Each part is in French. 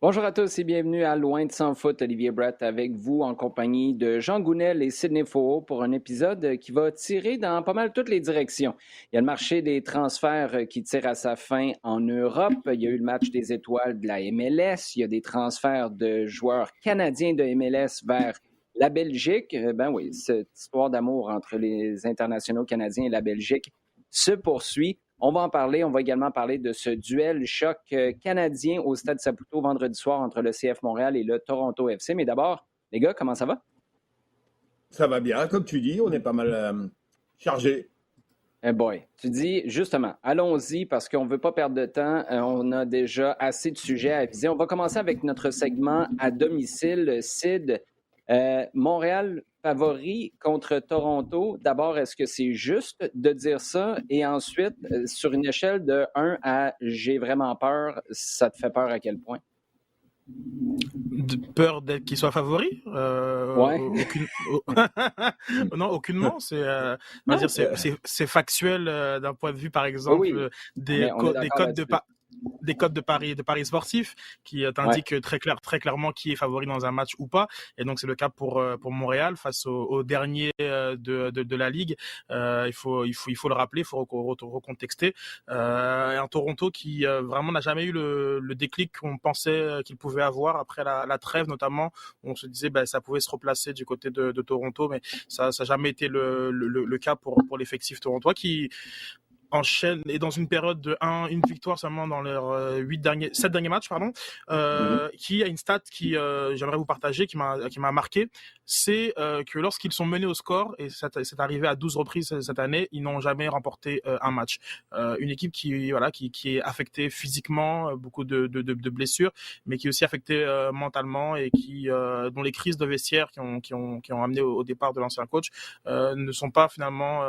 Bonjour à tous et bienvenue à Loin de sans foot. Olivier Brett avec vous en compagnie de Jean Gounel et Sidney Faux pour un épisode qui va tirer dans pas mal toutes les directions. Il y a le marché des transferts qui tire à sa fin en Europe. Il y a eu le match des étoiles de la MLS. Il y a des transferts de joueurs canadiens de MLS vers la Belgique. Ben oui, cette histoire d'amour entre les internationaux canadiens et la Belgique se poursuit. On va en parler. On va également parler de ce duel choc canadien au Stade Saputo vendredi soir entre le CF Montréal et le Toronto FC. Mais d'abord, les gars, comment ça va? Ça va bien, comme tu dis, on est pas mal chargé. Eh boy, tu dis justement, allons-y parce qu'on ne veut pas perdre de temps. On a déjà assez de sujets à viser. On va commencer avec notre segment à domicile. Sid, Montréal favori contre Toronto. D'abord, est-ce que c'est juste de dire ça? Et ensuite, sur une échelle de 1 à j'ai vraiment peur, ça te fait peur à quel point? De peur d'être qu'il soit favori Ouais. Non, aucunement. C'est factuel d'un point de vue, par exemple, Oui. des codes de paris sportifs qui t'indiquent très clairement qui est favori dans un match ou pas. Et donc c'est le cas pour Montréal face au dernier de la ligue. Il faut le rappeler, il faut recontexter. Un Toronto qui vraiment n'a jamais eu le déclic qu'on pensait qu'il pouvait avoir après la trêve, notamment. On se disait ça pouvait se replacer du côté de Toronto, mais ça n'a jamais été le cas pour l'effectif torontois qui enchaîne et dans une période de une victoire seulement dans leurs 7 derniers matchs, qui a une stat qui j'aimerais vous partager, qui m'a marqué, c'est que lorsqu'ils sont menés au score, et c'est arrivé à 12 reprises cette année, ils n'ont jamais remporté un match. Une équipe qui est affectée physiquement, beaucoup de blessures, mais qui est aussi affectée mentalement et dont les crises de vestiaire qui ont amené au départ de l'ancien coach ne sont pas finalement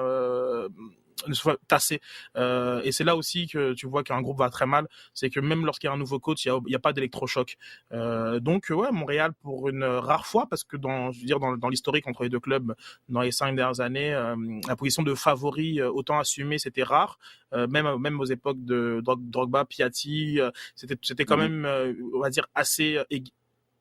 ne soit tassé. Et c'est là aussi que tu vois qu'un groupe va très mal, c'est que même lorsqu'il y a un nouveau coach, il y a pas d'électrochoc. Donc Montréal pour une rare fois, parce que dans l'historique entre les deux clubs dans les 5 dernières années, la position de favori autant assumée, c'était rare. Même aux époques de Drogba, Piatti, c'était quand même on va dire assez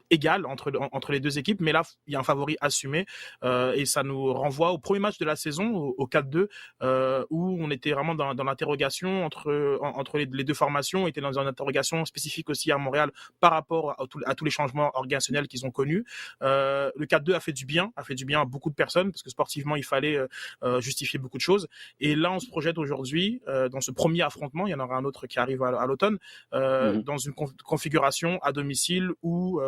égal entre les deux équipes, mais là il y a un favori assumé et ça nous renvoie au premier match de la saison, au 4-2, où on était vraiment dans l'interrogation entre les deux formations, était dans une interrogation spécifique aussi à Montréal par rapport à tous les changements organisationnels qu'ils ont connus. Le 4-2 a fait du bien à beaucoup de personnes, parce que sportivement il fallait justifier beaucoup de choses, et là on se projette aujourd'hui dans ce premier affrontement, il y en aura un autre qui arrive à l'automne, dans une configuration à domicile où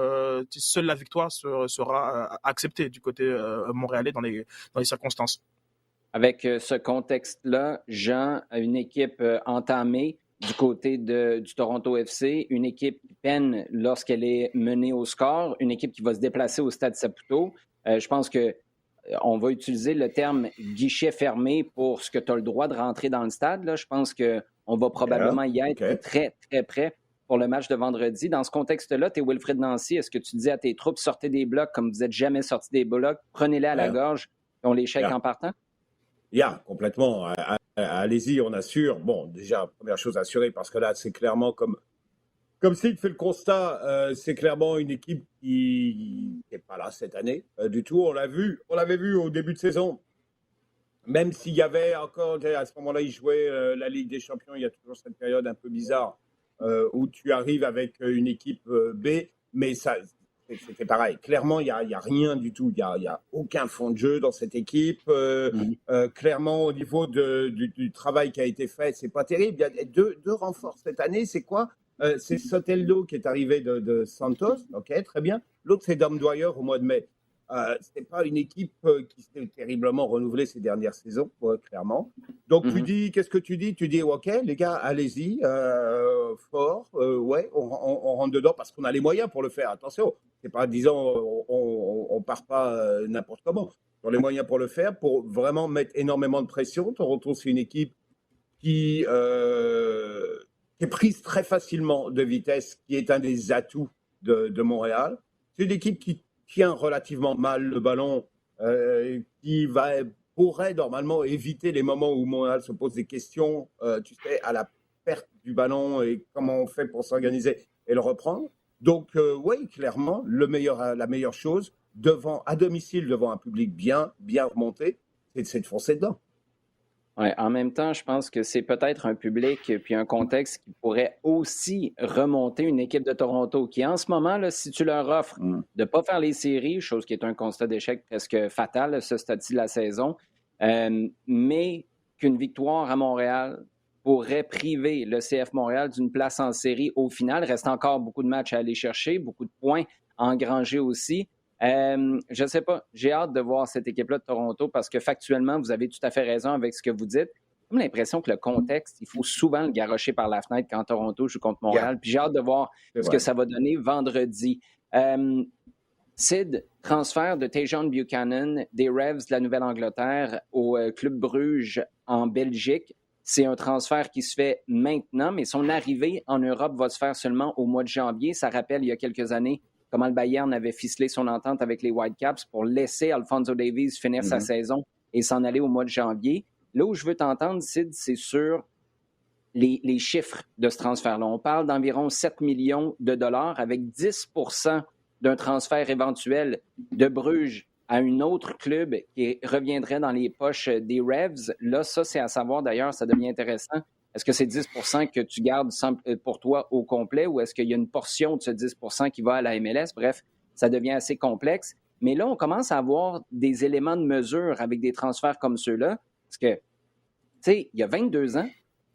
seule la victoire sera acceptée du côté montréalais dans les circonstances. Avec ce contexte-là, Jean a une équipe entamée du côté du Toronto FC, une équipe qui peine lorsqu'elle est menée au score, une équipe qui va se déplacer au Stade Saputo. Je pense que on va utiliser le terme guichet fermé pour ce que tu as le droit de rentrer dans le stade. Là. Je pense qu'on va probablement y être très, très près pour le match de vendredi. Dans ce contexte-là, tu es Wilfrid Nancy. Est-ce que tu dis à tes troupes, sortez des blocs comme vous n'êtes jamais sortis des blocs, prenez-les à la gorge et on les chèque en partant? Complètement. Allez-y, on assure. Bon, déjà, première chose assurée, parce que là, c'est clairement comme Sid fait le constat, c'est clairement une équipe qui n'est pas là cette année du tout. On l'avait vu au début de saison. Même s'il y avait encore, à ce moment-là, ils jouaient la Ligue des Champions, il y a toujours cette période un peu bizarre où tu arrives avec une équipe B, mais ça, c'était pareil. Clairement, il y a rien du tout. Il y a aucun fond de jeu dans cette équipe. Clairement, au niveau du travail qui a été fait, c'est pas terrible. Il y a deux renforts cette année. C'est quoi? C'est Soteldo qui est arrivé de Santos. Ok, très bien. L'autre, c'est Dom Dwyer au mois de mai. C'est pas une équipe qui s'est terriblement renouvelée ces dernières saisons, clairement. Donc tu dis, qu'est-ce que tu dis? Tu dis, ok, les gars, allez-y, fort, on rentre dedans parce qu'on a les moyens pour le faire. Attention, c'est pas disant, on part pas n'importe comment. On a les moyens pour le faire, pour vraiment mettre énormément de pression. Toronto, c'est une équipe qui est prise très facilement de vitesse, qui est un des atouts de Montréal. C'est une équipe qui tient relativement mal le ballon, qui pourrait normalement éviter les moments où Montréal se pose des questions, à la perte du ballon et comment on fait pour s'organiser et le reprendre. Donc, oui, clairement, la meilleure chose, à domicile, devant un public bien remonté, c'est de foncer dedans. Ouais, en même temps, je pense que c'est peut-être un public puis un contexte qui pourrait aussi remonter une équipe de Toronto qui, en ce moment, là, si tu leur offres de ne pas faire les séries, chose qui est un constat d'échec presque fatal à ce stade-ci de la saison, mais qu'une victoire à Montréal pourrait priver le CF Montréal d'une place en série au final. Il reste encore beaucoup de matchs à aller chercher, beaucoup de points à engranger aussi. Je ne sais pas. J'ai hâte de voir cette équipe-là de Toronto parce que factuellement, vous avez tout à fait raison avec ce que vous dites. J'ai l'impression que le contexte, il faut souvent le garrocher par la fenêtre quand Toronto joue contre Montréal. Yeah. Puis j'ai hâte de voir ce que ça va donner vendredi. Sid, transfert de Tajon Buchanan des Revs de la Nouvelle-Angleterre au Club Bruges en Belgique. C'est un transfert qui se fait maintenant, mais son arrivée en Europe va se faire seulement au mois de janvier. Ça rappelle il y a quelques années comment le Bayern avait ficelé son entente avec les Whitecaps pour laisser Alphonso Davies finir sa saison et s'en aller au mois de janvier. Là où je veux t'entendre, Sid, c'est sur les chiffres de ce transfert-là. On parle d'environ 7 millions de dollars avec 10 % d'un transfert éventuel de Bruges à un autre club qui reviendrait dans les poches des Revs. Là, ça, c'est à savoir d'ailleurs, ça devient intéressant. Est-ce que c'est 10 % que tu gardes pour toi au complet ou est-ce qu'il y a une portion de ce 10 % qui va à la MLS? Bref, ça devient assez complexe. Mais là, on commence à avoir des éléments de mesure avec des transferts comme ceux-là. Parce que, tu sais, il y a 22 ans,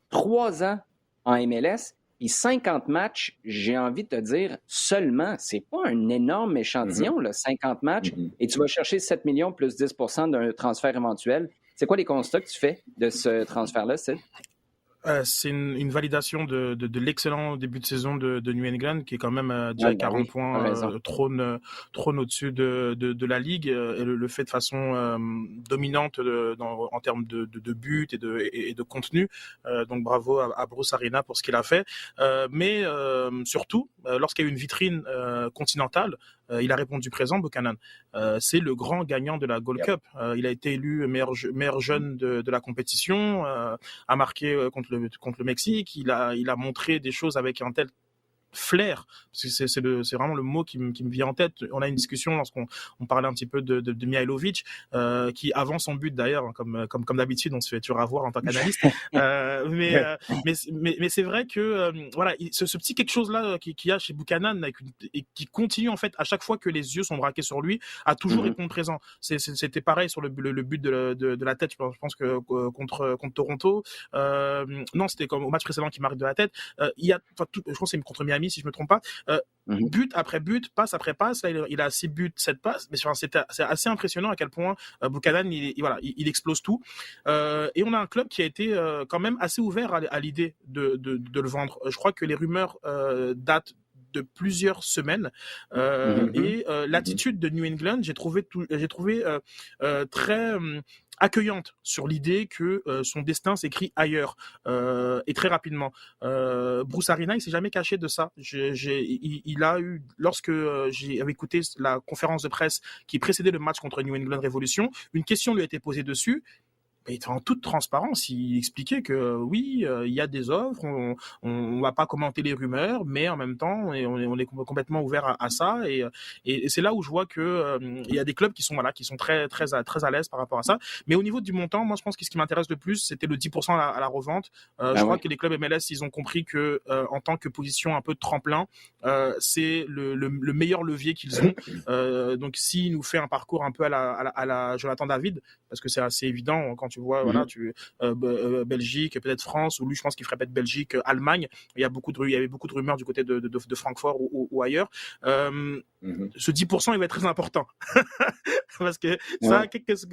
3 ans en MLS, puis 50 matchs, j'ai envie de te dire, seulement, c'est pas un énorme échantillon, là, 50 matchs, et tu vas chercher 7 millions plus 10 % d'un transfert éventuel. C'est quoi les constats que tu fais de ce transfert-là, Sid? C'est une validation de l'excellent début de saison de New England qui est quand même déjà 40 points, trône au-dessus de la ligue et le fait de façon dominante en termes de buts et de contenu. Donc bravo à Bruce Arena pour ce qu'il a fait. Mais surtout, lorsqu'il y a eu une vitrine continentale, il a répondu présent, Buchanan. C'est le grand gagnant de la Gold Cup. Il a été élu meilleur jeune de la compétition, a marqué contre le Mexique. Il a montré des choses avec un tel flair, parce que c'est vraiment le mot qui me vient en tête. On a une discussion lorsqu'on parlait un petit peu de Mihailovic, qui avant son but d'ailleurs, comme d'habitude, on se fait toujours avoir en tant qu'analyste. Mais c'est vrai que voilà, ce petit quelque chose là qu'il y a chez Buchanan et qui continue en fait à chaque fois que les yeux sont braqués sur lui, à toujours répondre présent. C'était pareil sur le but de la tête. Je pense que contre Toronto, non, c'était comme au match précédent qui marque de la tête. Je pense que c'est contre Miami, si je me trompe pas, but après but, passe après passe. Là, il a 6 buts, 7 passes, mais c'est assez impressionnant à quel point Buchanan, il explose tout. Et on a un club qui a été quand même assez ouvert à l'idée de le vendre. Je crois que les rumeurs datent de plusieurs semaines et l'attitude de New England, j'ai trouvé très accueillante sur l'idée que son destin s'écrit ailleurs et très rapidement. Bruce Arena, il s'est jamais caché de ça. Il a eu, lorsque j'ai écouté la conférence de presse qui précédait le match contre New England Revolution, une question lui a été posée dessus. Et en toute transparence, il expliquait que oui, il y a des offres, on va pas commenter les rumeurs, mais en même temps, on est complètement ouvert à ça. Et c'est là où je vois que il y a des clubs qui sont très très à l'aise par rapport à ça. Mais au niveau du montant, moi je pense que ce qui m'intéresse le plus, c'était le 10% à la revente. Je crois que les clubs MLS, ils ont compris que en tant que position un peu de tremplin, c'est le meilleur levier qu'ils ont. Donc s'il nous fait un parcours un peu à la Jonathan David, parce que c'est assez évident quand tu vois, voilà, Belgique, peut-être France, ou lui, je pense qu'il ferait peut-être Belgique, Allemagne. Il y avait beaucoup de rumeurs du côté de Francfort ou ailleurs. Ce 10%, il va être très important. Parce que ça,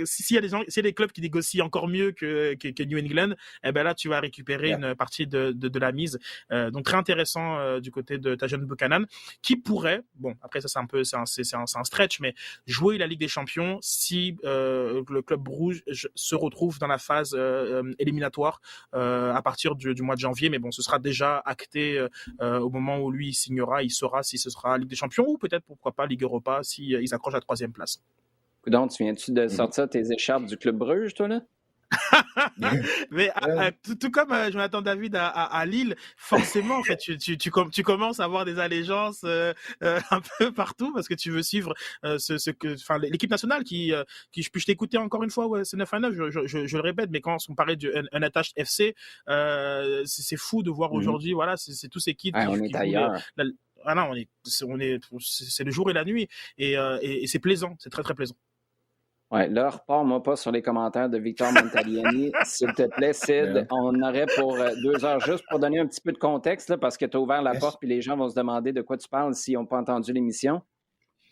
s'il y a des clubs qui négocient encore mieux que New England, eh ben là, tu vas récupérer une partie de la mise. Donc, très intéressant du côté de Tajon Buchanan, qui pourrait, bon, après, ça, c'est un stretch, mais jouer la Ligue des Champions si le club rouge se retrouve dans la phase éliminatoire à partir du mois de janvier, mais bon, ce sera déjà acté au moment où lui il signera, il saura si ce sera Ligue des Champions ou peut-être pourquoi pas Ligue Europa si ils accrochent la 3e place. Donc, tu viens-tu de sortir tes écharpes du Club Bruges, toi, là? Mais tout comme Jonathan David à Lille, forcément, en fait, tu commences à avoir des allégeances un peu partout parce que tu veux suivre l'équipe nationale qui je peux t'écouter encore une fois, ouais, c'est 9-9, je le répète, mais quand on parlait du Unattached FC, c'est fou de voir aujourd'hui, voilà, c'est tous ces kids on est ailleurs. Ah non, c'est le jour et la nuit et c'est plaisant, c'est très très plaisant. Ouais, là, repars-moi pas sur les commentaires de Victor Montagliani, s'il te plaît, Sid. On aurait pour 2 heures juste pour donner un petit peu de contexte, là, parce que tu as ouvert la porte puis les gens vont se demander de quoi tu parles s'ils n'ont pas entendu l'émission.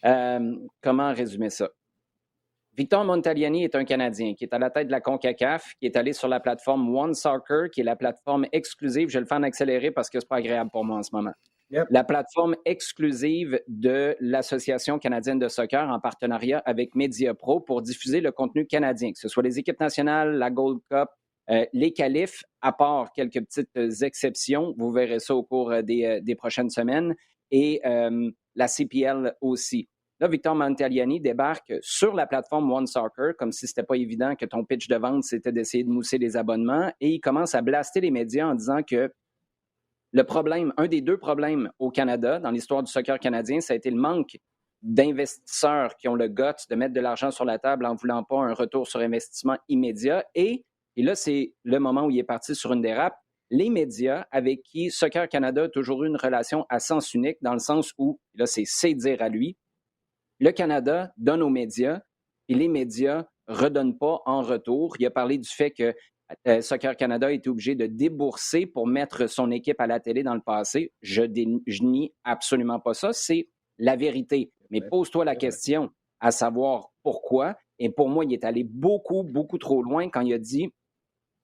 Comment résumer ça? Victor Montagliani est un Canadien qui est à la tête de la CONCACAF, qui est allé sur la plateforme One Soccer, qui est la plateforme exclusive. Je le fais en accéléré parce que c'est pas agréable pour moi en ce moment. Yep. La plateforme exclusive de l'Association canadienne de soccer en partenariat avec Mediapro pour diffuser le contenu canadien, que ce soit les équipes nationales, la Gold Cup, les qualifs, à part quelques petites exceptions. Vous verrez ça au cours des prochaines semaines. Et la CPL aussi. Là, Victor Montagliani débarque sur la plateforme One Soccer, comme si ce n'était pas évident que ton pitch de vente, c'était d'essayer de mousser les abonnements. Et il commence à blaster les médias en disant que le problème, un des 2 problèmes au Canada, dans l'histoire du soccer canadien, ça a été le manque d'investisseurs qui ont le guts de mettre de l'argent sur la table en ne voulant pas un retour sur investissement immédiat. Et là, c'est le moment où il est parti sur une dérape. Les médias avec qui Soccer Canada a toujours eu une relation à sens unique, dans le sens où, là, c'est dire à lui, le Canada donne aux médias et les médias ne redonnent pas en retour. Il a parlé du fait que Soccer Canada a été obligé de débourser pour mettre son équipe à la télé dans le passé. Je nie absolument pas ça. C'est la vérité. Mais pose-toi la question à savoir pourquoi. Et pour moi, il est allé beaucoup, beaucoup trop loin quand il a dit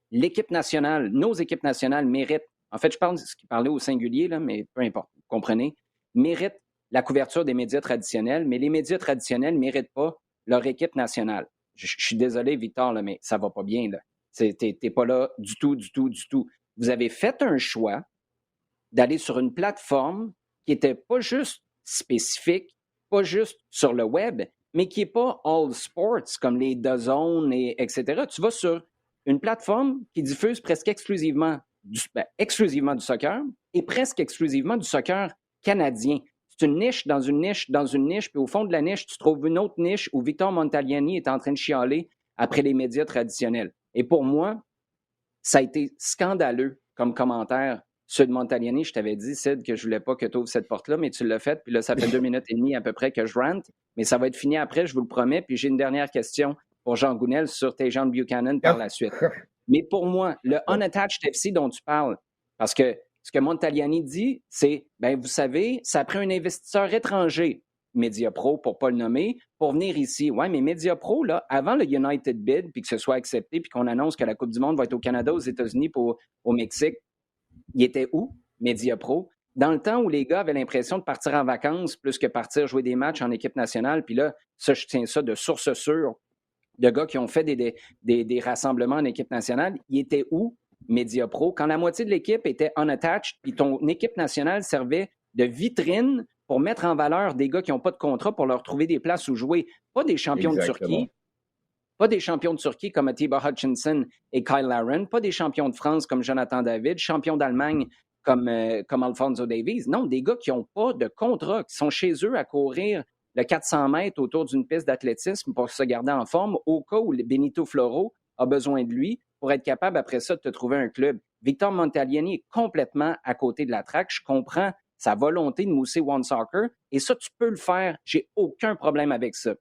l'équipe nationale, nos équipes nationales méritent, en fait, je parle de ce qu'il parlait au singulier, là, mais peu importe, vous comprenez, méritent la couverture des médias traditionnels, mais les médias traditionnels ne méritent pas leur équipe nationale. Je suis désolé, Victor, là, mais ça ne va pas bien. Tu n'es pas là du tout, du tout, du tout. Vous avez fait un choix d'aller sur une plateforme qui n'était pas juste spécifique, pas juste sur le web, mais qui n'est pas all sports, comme les DAZN, etc. Tu vas sur une plateforme qui diffuse presque exclusivement du soccer et presque exclusivement du soccer canadien. C'est une niche dans une niche dans une niche, puis au fond de la niche, tu trouves une autre niche où Victor Montagliani est en train de chialer après les médias traditionnels. Et pour moi, ça a été scandaleux comme commentaire. Ceux de Montagliani, je t'avais dit, Sid, que je ne voulais pas que tu ouvres cette porte-là, mais tu l'as fait, puis là, ça fait 2 minutes et demie à peu près que je rante, mais ça va être fini après, je vous le promets, puis j'ai une dernière question pour Jean Gounel sur Tajon Buchanan par la suite. Mais pour moi, le Unattached FC dont tu parles, parce que ce que Montagliani dit, c'est, vous savez, ça prend un investisseur étranger, Mediapro, pour ne pas le nommer, pour venir ici. Oui, mais Mediapro, là, avant le United Bid, puis que ce soit accepté, puis qu'on annonce que la Coupe du Monde va être au Canada, aux États-Unis, puis au Mexique, il était où, Mediapro? Dans le temps où les gars avaient l'impression de partir en vacances plus que partir jouer des matchs en équipe nationale, puis là, ça, je tiens ça de source sûre, de gars qui ont fait des rassemblements en équipe nationale, il était où, Mediapro? Quand la moitié de l'équipe était unattached, puis ton équipe nationale servait de vitrine pour mettre en valeur des gars qui n'ont pas de contrat pour leur trouver des places où jouer. Pas des champions de Turquie, pas des champions de Turquie comme Thibaut Hutchinson et Kyle Larin, pas des champions de France comme Jonathan David, champions d'Allemagne comme Alphonso Davies. Non, des gars qui n'ont pas de contrat, qui sont chez eux à courir le 400 mètres autour d'une piste d'athlétisme pour se garder en forme au cas où Benito Floro a besoin de lui pour être capable après ça de te trouver un club. Victor Montagliani est complètement à côté de la traque. Je comprends sa volonté de mousser One Soccer et ça, tu peux le faire. J'ai aucun problème avec ça.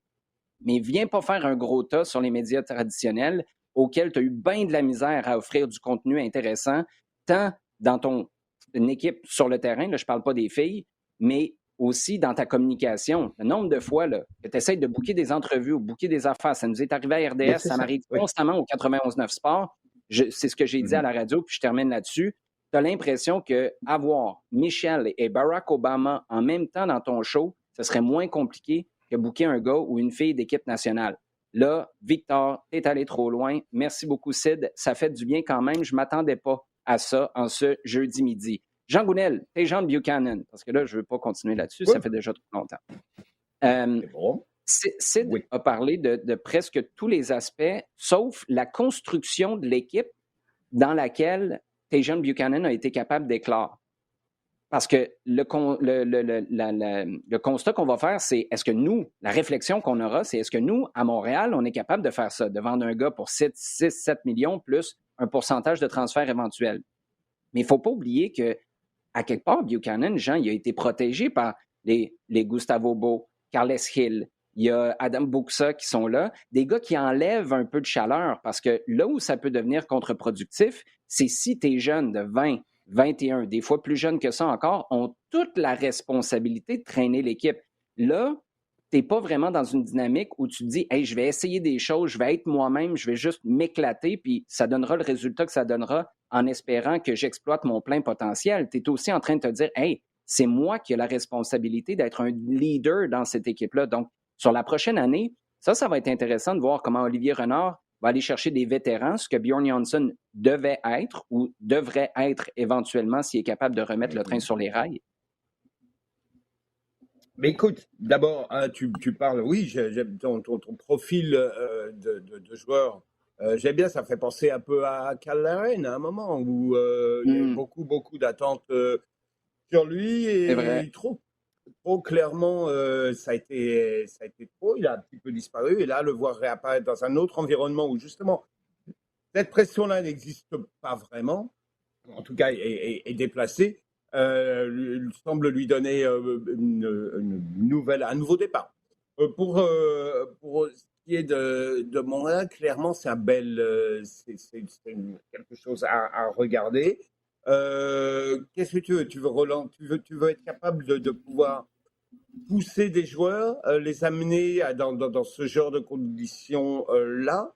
Mais viens pas faire un gros tas sur les médias traditionnels auxquels tu as eu bien de la misère à offrir du contenu intéressant, tant dans ton équipe sur le terrain, là, je parle pas des filles, mais aussi dans ta communication. Le nombre de fois là, que tu essaies de booker des entrevues ou booker des affaires, ça nous est arrivé à RDS, ça m'arrive constamment au 91.9 Sport. C'est ce que j'ai dit à la radio, puis je termine là-dessus. Tu as l'impression qu'avoir Michelle et Barack Obama en même temps dans ton show, ce serait moins compliqué que booker un gars ou une fille d'équipe nationale. Là, Victor, t'es allé trop loin. Merci beaucoup, Sid. Ça fait du bien quand même. Je ne m'attendais pas à ça en ce jeudi midi. Jean Gounel, Tajon Buchanan, parce que là, je ne veux pas continuer là-dessus, ça fait déjà trop longtemps. Sid Oui. a parlé de presque tous les aspects, sauf la construction de l'équipe dans laquelle Tajon Buchanan a été capable d'éclore. Parce que le constat qu'on va faire, c'est est-ce que nous, la réflexion qu'on aura, c'est est-ce que nous, à Montréal, on est capable de faire ça, de vendre un gars pour 6, 7 millions plus un pourcentage de transfert éventuel. Mais il ne faut pas oublier que, à quelque part, Buchanan, Jean, il a été protégé par les Gustavo Beau, Carles Hill, il y a Adam Buksa qui sont là, des gars qui enlèvent un peu de chaleur parce que là où ça peut devenir contre-productif, c'est si tes jeunes de 20, 21, des fois plus jeunes que ça encore, ont toute la responsabilité de traîner l'équipe. Là, tu n'es pas vraiment dans une dynamique où tu te dis « Hey, je vais essayer des choses, je vais être moi-même, je vais juste m'éclater, puis ça donnera le résultat que ça donnera en espérant que j'exploite mon plein potentiel. » Tu es aussi en train de te dire « Hey, c'est moi qui ai la responsabilité d'être un leader dans cette équipe-là. » Donc, sur la prochaine année, ça va être intéressant de voir comment Olivier Renard va aller chercher des vétérans, ce que Bjorn Johnson devait être ou devrait être éventuellement s'il est capable de remettre le train sur les rails. Mais écoute, d'abord, hein, tu parles, oui, j'aime ton profil de joueur. J'aime bien, ça fait penser un peu à Cal Laren à un moment où il y a eu beaucoup d'attentes sur lui C'est vrai. et trop clairement, ça a été trop. Il a un petit peu disparu et là, le voir réapparaître dans un autre environnement où justement cette pression-là n'existe pas vraiment, en tout cas est déplacée. Semble lui donner un nouveau départ. Pour ce qui est de Montréal, clairement, c'est c'est quelque chose à regarder. Qu'est-ce que tu veux? Tu veux être capable de pouvoir pousser des joueurs, les amener dans ce genre de conditions-là.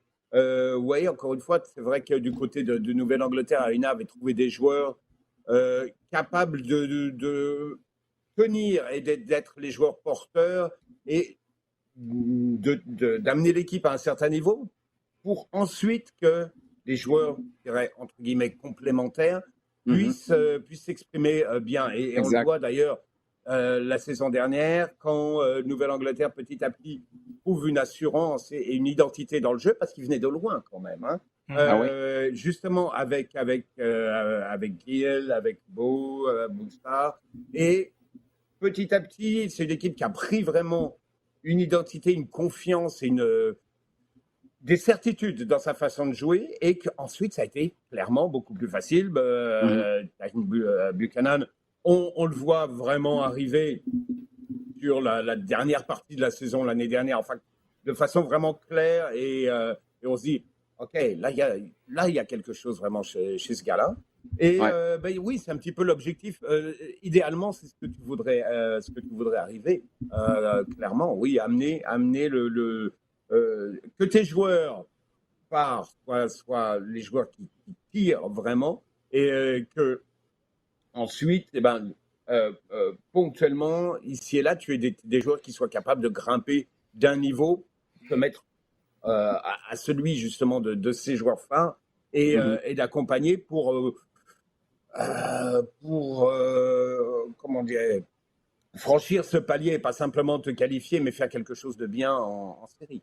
Oui, encore une fois, c'est vrai que du côté de Nouvelle-Angleterre, Arena avait trouvé des joueurs capables de tenir et d'être les joueurs porteurs et d'amener l'équipe à un certain niveau pour ensuite que les joueurs, je dirais, entre guillemets, complémentaires puissent s'exprimer bien. Et on le voit d'ailleurs la saison dernière, quand Nouvelle-Angleterre, petit à petit, trouve une assurance et une identité dans le jeu, parce qu'il venait de loin quand même. Hein. Justement, avec Giel, avec Beau, Bouchard. Et petit à petit, c'est une équipe qui a pris vraiment une identité, une confiance et des certitudes dans sa façon de jouer, et qu'ensuite, ça a été clairement beaucoup plus facile. Buchanan, on le voit vraiment arriver sur la dernière partie de la saison l'année dernière, enfin, de façon vraiment claire, et on se dit, OK, là, il y a quelque chose vraiment chez ce gars-là. Et oui, c'est un petit peu l'objectif. Idéalement, c'est ce que tu voudrais arriver. Clairement, oui, amener que tes joueurs soient les joueurs qui tirent vraiment, et que ensuite, ponctuellement, ici et là, tu aies des joueurs qui soient capables de grimper d'un niveau, de mettre à celui justement de ces joueurs phares, et d'accompagner pour comment dire, franchir ce palier, pas simplement te qualifier, mais faire quelque chose de bien en série.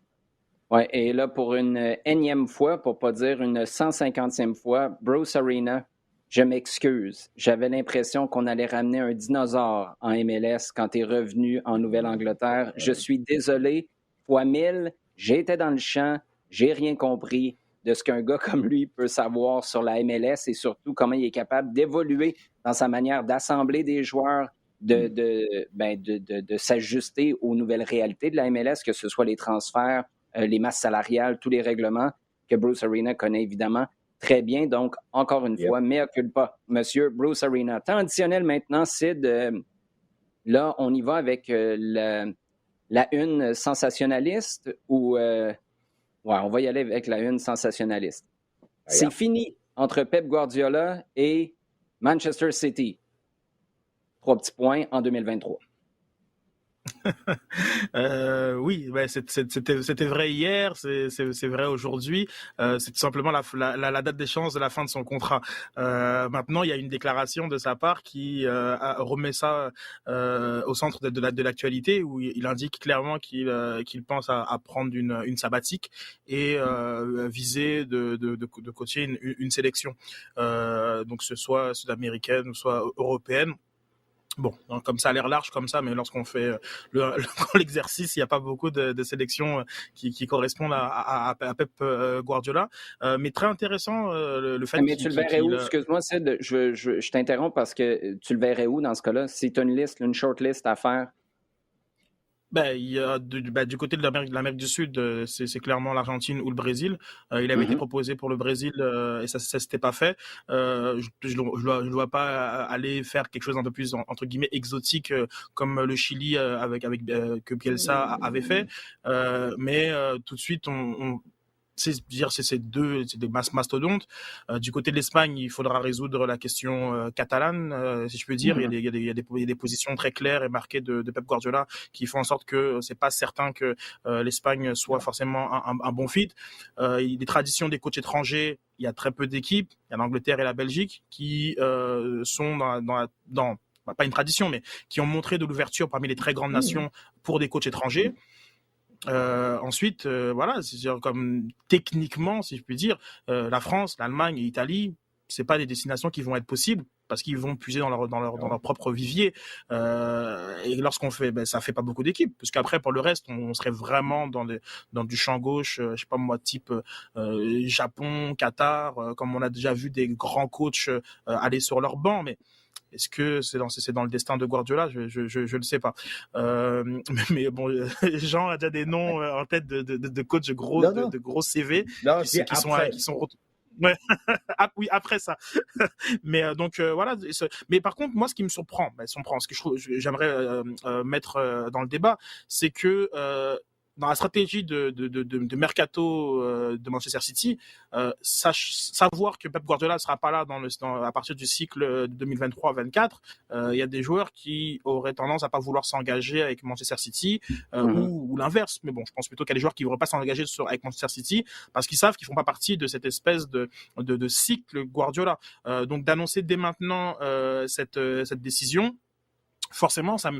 Oui, et là, pour une énième fois, pour ne pas dire une 150e fois, Bruce Arena, je m'excuse. J'avais l'impression qu'on allait ramener un dinosaure en MLS quand tu es revenu en Nouvelle-Angleterre. Je suis désolé, fois 1000, j'étais dans le champ, j'ai rien compris de ce qu'un gars comme lui peut savoir sur la MLS et surtout comment il est capable d'évoluer dans sa manière d'assembler des joueurs, de s'ajuster aux nouvelles réalités de la MLS, que ce soit les transferts, les masses salariales, tous les règlements que Bruce Arena connaît évidemment très bien. Donc, encore une fois, mea culpa, monsieur Bruce Arena. Temps additionnel maintenant, Sid. Là, on y va avec la une sensationnaliste ou... on va y aller avec la une sensationnaliste. C'est fini entre Pep Guardiola et Manchester City. 3 petits points en 2023. Oui, ouais, c'était vrai hier, c'est vrai aujourd'hui. C'est tout simplement la date d'échéance de la fin de son contrat. Maintenant, il y a une déclaration de sa part qui remet ça au centre de l'actualité, où il indique clairement qu'il pense à prendre une sabbatique et viser de coacher une sélection, donc ce soit sud-américaine ou soit européenne. Bon, comme ça a l'air large comme ça, mais lorsqu'on fait l'exercice, il n'y a pas beaucoup de sélections qui correspondent à Pep Guardiola. Mais très intéressant le fait Mais tu le verrais où? Excuse-moi, Sid, je t'interromps parce que tu le verrais où dans ce cas-là? Si tu as une liste, une short list à faire. Il y a du côté de l'Amérique du Sud, c'est clairement l'Argentine ou le Brésil. Il avait été proposé pour le Brésil et ça s'était pas fait. Je ne dois pas aller faire quelque chose un peu plus entre guillemets exotique comme le Chili que Bielsa avait fait. Mais tout de suite, c'est des mastodontes. Du côté de l'Espagne, il faudra résoudre la question catalane, si je peux dire. Il y a des positions très claires et marquées de Pep Guardiola qui font en sorte que c'est pas certain que l'Espagne soit forcément un bon fit. Les traditions des coachs étrangers, il y a très peu d'équipes. Il y a l'Angleterre et la Belgique qui sont dans pas une tradition, mais qui ont montré de l'ouverture parmi les très grandes nations pour des coachs étrangers. Ensuite, voilà, c'est-à-dire comme techniquement, si je puis dire, la France, l'Allemagne et l'Italie, c'est pas des destinations qui vont être possibles parce qu'ils vont puiser dans leur propre vivier. Et lorsqu'on fait, ça fait pas beaucoup d'équipes, parce qu'après pour le reste, on serait vraiment dans du champ gauche, je sais pas moi, type Japon, Qatar, comme on a déjà vu des grands coachs aller sur leur banc, mais est-ce que c'est dans le destin de Guardiola? Je le sais pas. Mais bon, Jean a déjà des noms en tête de coachs de gros CV qui sont ouais. Oui, après ça. Mais donc voilà. Mais par contre, moi, ce qui me surprend, ce que j'aimerais mettre dans le débat, c'est que dans la stratégie de mercato de Manchester City, savoir que Pep Guardiola ne sera pas là à partir du cycle 2023-24, il y a des joueurs qui auraient tendance à pas vouloir s'engager avec Manchester City ou l'inverse. Mais bon, je pense plutôt qu'il y a des joueurs qui ne voudraient pas s'engager avec Manchester City parce qu'ils savent qu'ils font pas partie de cette espèce de cycle Guardiola. Donc d'annoncer dès maintenant cette décision, forcément, ça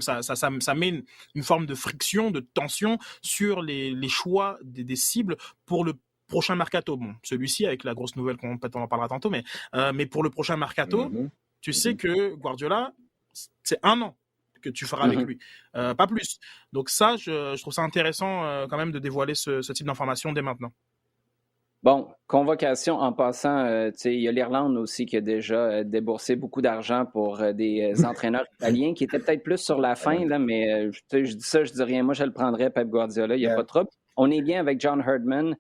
met une forme de friction, de tension sur les choix des cibles pour le prochain mercato. Bon, celui-ci avec la grosse nouvelle on en parlera tantôt, mais pour le prochain mercato, tu sais que Guardiola, c'est 1 an que tu feras avec lui, pas plus. Donc ça, je trouve ça intéressant quand même de dévoiler ce type d'information dès maintenant. Bon, convocation en passant, il y a l'Irlande aussi qui a déjà déboursé beaucoup d'argent pour des entraîneurs italiens qui étaient peut-être plus sur la fin, là, mais je dis ça, je dis rien. Moi, je le prendrais, Pep Guardiola, il n'y a pas de trouble. On est bien avec John Herdman.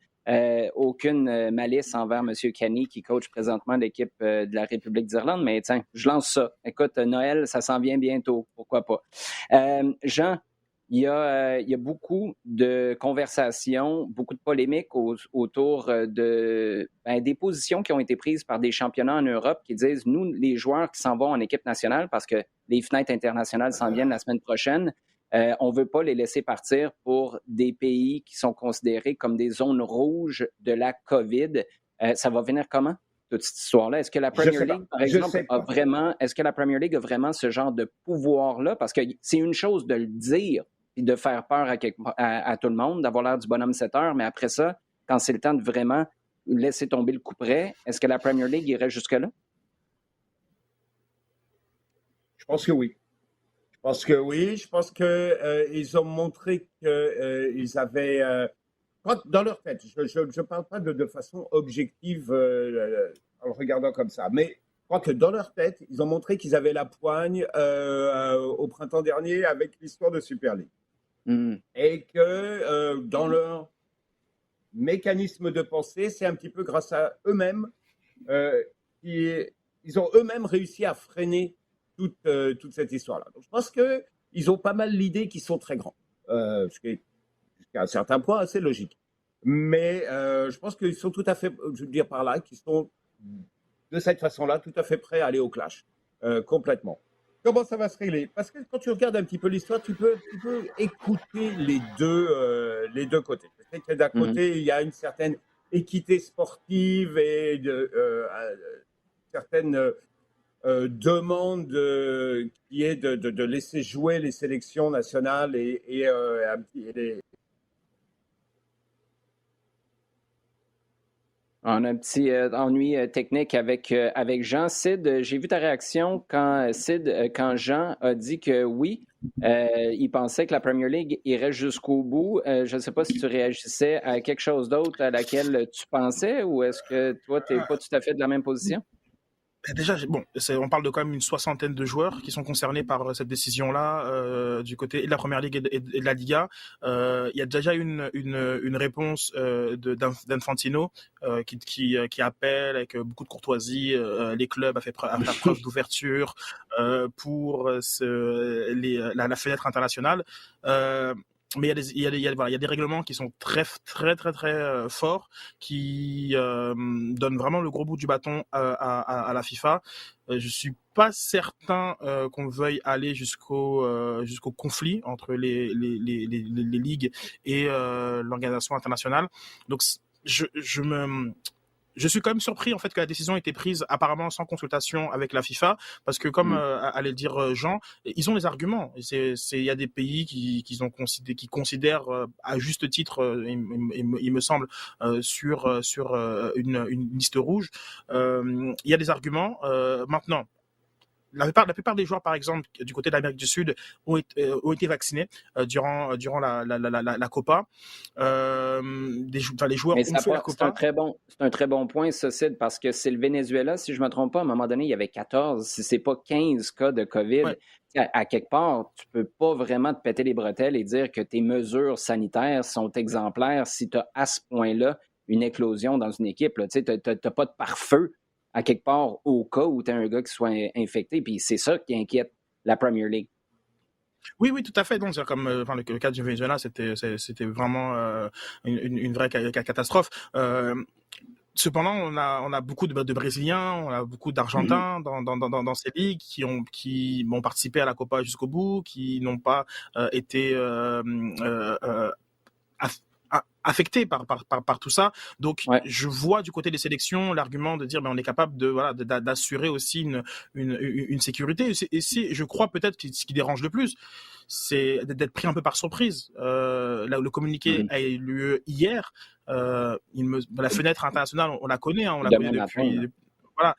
Aucune malice envers M. Kenny qui coach présentement l'équipe de la République d'Irlande, mais tiens, je lance ça. Écoute, Noël, ça s'en vient bientôt, pourquoi pas. Jean, il y a beaucoup de conversations, beaucoup de polémiques autour des positions qui ont été prises par des championnats en Europe qui disent, nous, les joueurs qui s'en vont en équipe nationale, parce que les fenêtres internationales s'en viennent la semaine prochaine, on ne veut pas les laisser partir pour des pays qui sont considérés comme des zones rouges de la COVID. Ça va venir comment, toute cette histoire-là? Est-ce que la Premier League, par exemple, est-ce que la Premier League a vraiment ce genre de pouvoir-là? Parce que c'est une chose de le dire et de faire peur à tout le monde, d'avoir l'air du bonhomme 7 heures, mais après ça, quand c'est le temps de vraiment laisser tomber le couperet, est-ce que la Premier League irait jusque-là? Je pense que oui. Je pense qu'ils ont montré qu'ils avaient... dans leur tête, je ne parle pas de façon objective en le regardant comme ça, mais je crois que dans leur tête, ils ont montré qu'ils avaient la poigne au printemps dernier avec l'histoire de Super League. Et que dans leur mécanisme de pensée, c'est un petit peu grâce à eux-mêmes ils ont eux-mêmes réussi à freiner toute cette histoire-là. Donc je pense qu'ils ont pas mal l'idée qu'ils sont très grands, ce qui est jusqu'à un certain point assez logique. Mais je pense qu'ils sont tout à fait, je veux dire par là, qu'ils sont de cette façon-là tout à fait prêts à aller au clash, complètement. Comment ça va se régler? Parce que quand tu regardes un petit peu l'histoire, tu peux écouter les deux côtés. Je sais que d'un Mhm. côté, il y a une certaine équité sportive et certaines demande qui est de laisser jouer les sélections nationales et On a un petit ennui technique avec Jean. Sid, j'ai vu ta réaction quand Jean a dit que oui, il pensait que la Premier League irait jusqu'au bout. Je ne sais pas si tu réagissais à quelque chose d'autre à laquelle tu pensais ou est-ce que toi, tu n'es pas tout à fait de la même position? Déjà, bon, on parle de quand même une soixantaine de joueurs qui sont concernés par cette décision-là du côté de la Première Ligue et de la Liga. Il y a déjà une réponse d'Infantino qui appelle avec beaucoup de courtoisie les clubs à faire preuve d'ouverture pour la fenêtre internationale. Mais il y a des règlements qui sont très très très très forts, qui donnent vraiment le gros bout du bâton à la FIFA. Je suis pas certain qu'on veuille aller jusqu'au conflit entre les ligues et l'organisation internationale. Donc je suis quand même surpris en fait que la décision ait été prise apparemment sans consultation avec la FIFA, parce que comme allait le dire Jean, ils ont les arguments. Il y a des pays qui considèrent à juste titre, il me semble, sur une liste rouge. Il y a des arguments. Maintenant, la plupart des joueurs, par exemple, du côté de l'Amérique du Sud, ont été vaccinés durant la Copa. Les joueurs Mais ont fait la c'est un Copa. c'est un très bon point, ça, Sid, parce que c'est le Venezuela, si je ne me trompe pas, à un moment donné, il y avait 14, si ce n'est pas 15 cas de COVID. Ouais. À quelque part, tu ne peux pas vraiment te péter les bretelles et dire que tes mesures sanitaires sont exemplaires si tu as à ce point-là une éclosion dans une équipe. Tu n'as pas de pare-feu à quelque part au cas où tu as un gars qui soit infecté. Puis c'est ça qui inquiète la Premier League. Oui, oui, tout à fait. Donc, c'est comme le cas du Venezuela, c'était vraiment une vraie catastrophe. Cependant, on a beaucoup de Brésiliens, on a beaucoup d'Argentins dans ces ligues qui ont participé à la Copa jusqu'au bout, qui n'ont pas été affectés par tout ça. Donc, Ouais. je vois du côté des sélections l'argument de dire on est capable d'assurer aussi une sécurité. Et je crois peut-être que ce qui dérange le plus, c'est d'être pris un peu par surprise. Le communiqué a eu lieu hier. La fenêtre internationale, on la connaît, on la connaît Demain matin. depuis. Voilà.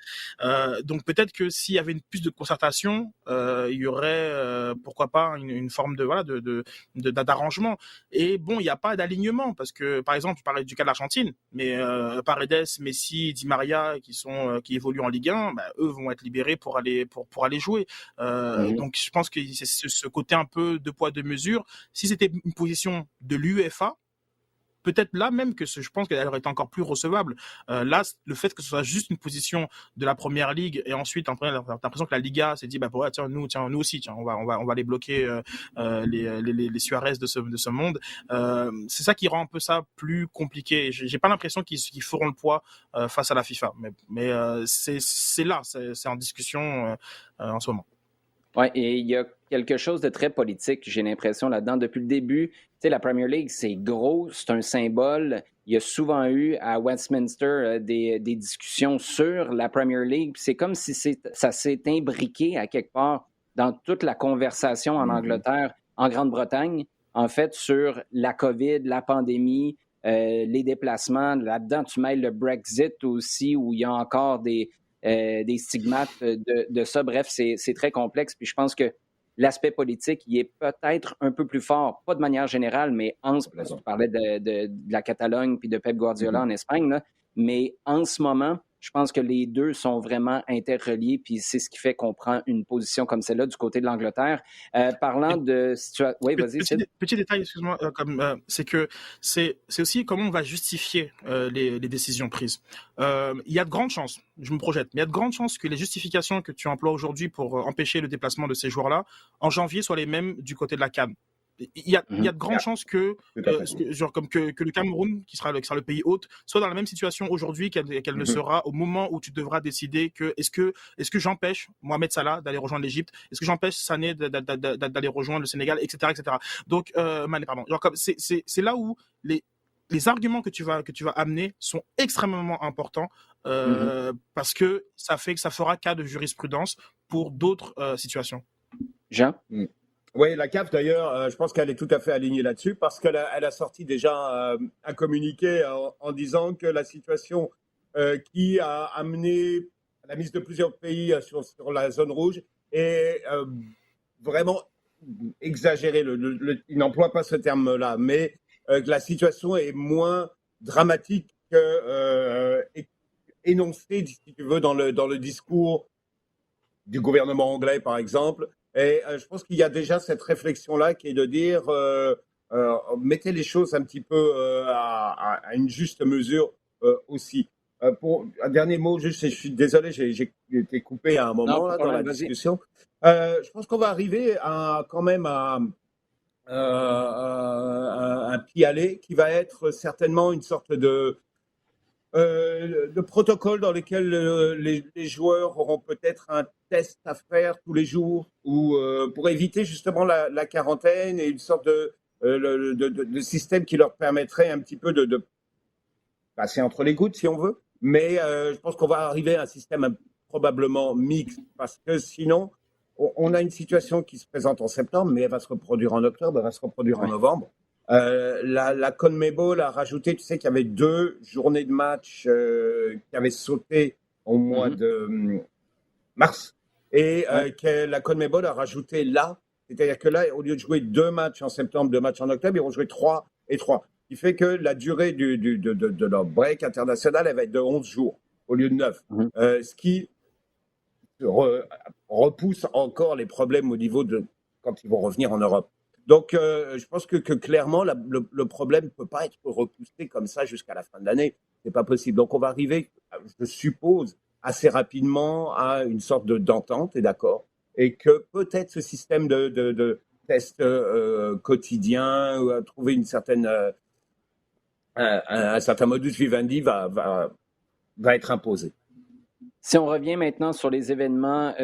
Donc peut-être que s'il y avait plus de concertation, il y aurait pourquoi pas une forme d'arrangement. Et bon, il n'y a pas d'alignement parce que par exemple, je parlais du cas de l'Argentine, mais Paredes, Messi, Di Maria qui évoluent en Ligue 1, eux vont être libérés pour aller jouer. Donc je pense que c'est ce côté un peu deux poids deux mesures. Si c'était une position de l'UEFA, peut-être là même je pense qu'elle aurait été encore plus recevable. Là, le fait que ce soit juste une position de la Première Ligue et ensuite, on a l'impression que la Liga s'est dit, tiens, nous aussi, tiens, on va les bloquer les Suarez de ce monde. C'est ça qui rend un peu ça plus compliqué. J'ai pas l'impression qu'ils feront le poids face à la FIFA, mais c'est là, c'est en discussion en ce moment. Oui, et il y a quelque chose de très politique, j'ai l'impression, là-dedans. Depuis le début, tu sais, la Premier League, c'est gros, c'est un symbole. Il y a souvent eu à Westminster des discussions sur la Premier League. C'est comme si ça s'est imbriqué à quelque part dans toute la conversation en Angleterre, en Grande-Bretagne, en fait, sur la COVID, la pandémie, les déplacements. Là-dedans, tu mêles le Brexit aussi, où il y a encore des stigmates de ça. Bref, c'est très complexe. Puis je pense que l'aspect politique, il est peut-être un peu plus fort, pas de manière générale, mais tu parlais de la Catalogne puis de Pep Guardiola en Espagne, là, mais en ce moment, je pense que les deux sont vraiment interreliés, puis c'est ce qui fait qu'on prend une position comme celle-là du côté de l'Angleterre. Parlant de situation... Oui, vas-y. Petit détail, excuse-moi, c'est que c'est aussi comment on va justifier les décisions prises. Il y a de grandes chances, je me projette, mais il y a de grandes chances que les justifications que tu emploies aujourd'hui pour empêcher le déplacement de ces joueurs-là, en janvier, soient les mêmes du côté de la CAN. il y a de grandes chances que le Cameroun, qui sera le pays hôte, soit dans la même situation aujourd'hui qu'elle ne sera au moment où tu devras décider que est-ce que j'empêche Mohamed Salah d'aller rejoindre l'Égypte, est-ce que j'empêche Sané d'aller rejoindre le Sénégal, etc. Donc Mané, pardon. C'est là où les arguments que tu vas amener sont extrêmement importants parce que ça fera cas de jurisprudence pour d'autres situations. Jean? Oui, la CAF d'ailleurs, je pense qu'elle est tout à fait alignée là-dessus parce qu'elle a sorti déjà un communiqué en disant que la situation qui a amené la mise de plusieurs pays sur la zone rouge est vraiment exagérée. Il n'emploie pas ce terme-là, mais que la situation est moins dramatique que énoncée, si tu veux, dans le discours du gouvernement anglais, par exemple. Et je pense qu'il y a déjà cette réflexion-là qui est de dire mettez les choses un petit peu à une juste mesure aussi. Pour un dernier mot, juste, je suis désolé, j'ai été coupé à un moment dans la discussion. Je pense qu'on va arriver quand même à un pis-aller qui va être certainement une sorte de protocole dans lequel les joueurs auront peut-être un test à faire tous les jours ou pour éviter justement la quarantaine et une sorte de système qui leur permettrait un petit peu de passer entre les gouttes si on veut. Mais je pense qu'on va arriver à un système probablement mixte parce que sinon on a une situation qui se présente en septembre mais elle va se reproduire en octobre, elle va se reproduire en novembre. La CONMEBOL a rajouté, tu sais qu'il y avait 2 journées de match qui avaient sauté au mois de mars et que la CONMEBOL a rajouté là, c'est-à-dire que là, au lieu de jouer 2 matchs en septembre, 2 matchs en octobre, ils vont jouer 3 et 3. Ce qui fait que la durée de leur break international, elle va être de 11 jours au lieu de 9. Ce qui repousse encore les problèmes au niveau de quand ils vont revenir en Europe. Donc, je pense que clairement, le problème ne peut pas être repoussé comme ça jusqu'à la fin de l'année. Ce n'est pas possible. Donc, on va arriver, je suppose, assez rapidement à une sorte d'entente et d'accord. Et que peut-être ce système de tests quotidiens, trouver une certaine, un certain modus vivendi va être imposé. Si on revient maintenant sur les événements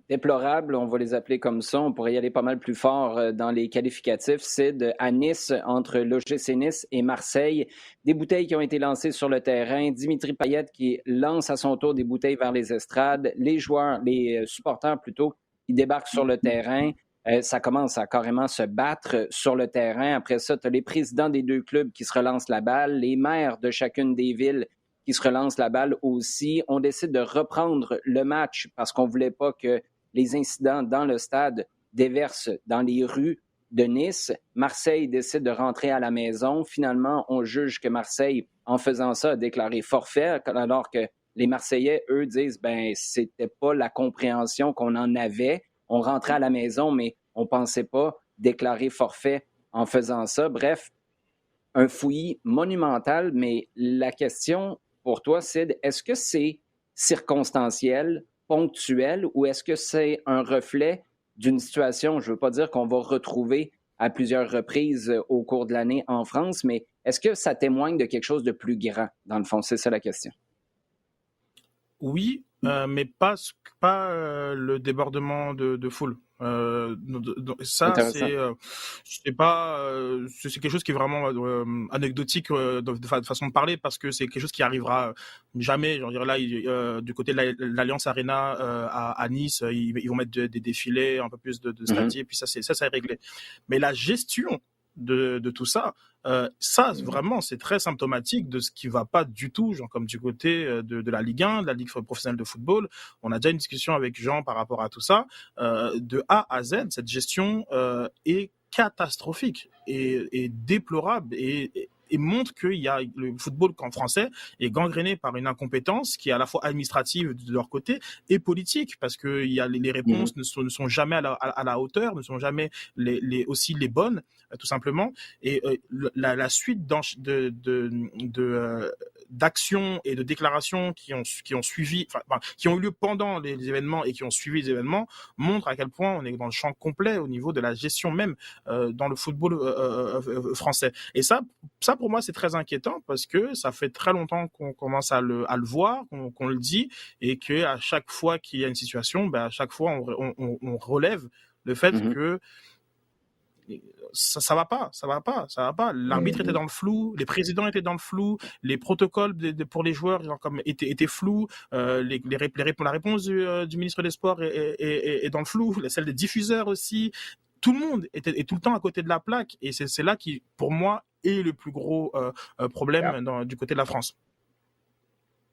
déplorables, on va les appeler comme ça, on pourrait y aller pas mal plus fort dans les qualificatifs. C'est à Nice, entre l'OGC Nice et Marseille, des bouteilles qui ont été lancées sur le terrain. Dimitri Payet qui lance à son tour des bouteilles vers les estrades. Les joueurs, les supporters plutôt, qui débarquent sur le terrain. Ça commence à carrément se battre sur le terrain. Après ça, tu as les présidents des 2 clubs qui se relancent la balle, les maires de chacune des villes qui se relance la balle aussi. On décide de reprendre le match parce qu'on ne voulait pas que les incidents dans le stade déversent dans les rues de Nice. Marseille décide de rentrer à la maison. Finalement, on juge que Marseille, en faisant ça, a déclaré forfait, alors que les Marseillais, eux, disent c'était pas la compréhension qu'on en avait. On rentrait à la maison, mais on ne pensait pas déclarer forfait en faisant ça. Bref, un fouillis monumental, mais la question pour toi, Sid, est-ce que c'est circonstanciel, ponctuel, ou est-ce que c'est un reflet d'une situation, je ne veux pas dire qu'on va retrouver à plusieurs reprises au cours de l'année en France, mais est-ce que ça témoigne de quelque chose de plus grand, dans le fond? C'est ça la question. Oui, mais pas le débordement de foule. Ça, c'est quelque chose qui est vraiment anecdotique de façon de parler parce que c'est quelque chose qui arrivera jamais. Je veux dire, là, du côté de l'Alliance Arena à Nice, ils vont mettre des défilés, un peu plus de stadiers, puis ça c'est réglé. Mais la gestion de tout ça, vraiment, c'est très symptomatique de ce qui va pas du tout, genre comme du côté de la Ligue 1, de la Ligue professionnelle de football. On a déjà une discussion avec Jean par rapport à tout ça. De A à Z, cette gestion est catastrophique et déplorable et montre que le football en français est gangréné par une incompétence qui est à la fois administrative de leur côté et politique, parce que les réponses ne sont jamais à la hauteur, ne sont jamais aussi les bonnes, tout simplement. Et la suite d'actions et de déclarations qui ont suivi, qui ont eu lieu pendant les événements et qui ont suivi les événements montrent à quel point on est dans le champ complet au niveau de la gestion même dans le football français. Et ça pour moi c'est très inquiétant parce que ça fait très longtemps qu'on commence à le voir, qu'on le dit, et que à chaque fois qu'il y a une situation, à chaque fois on relève le fait que ça va pas. L'arbitre était dans le flou, les présidents étaient dans le flou, les protocoles pour les joueurs étaient flous, la réponse du ministre des Sports est dans le flou, celle des diffuseurs aussi. Tout le monde est tout le temps à côté de la plaque, et c'est là qui, pour moi, est le plus gros problème du côté de la France.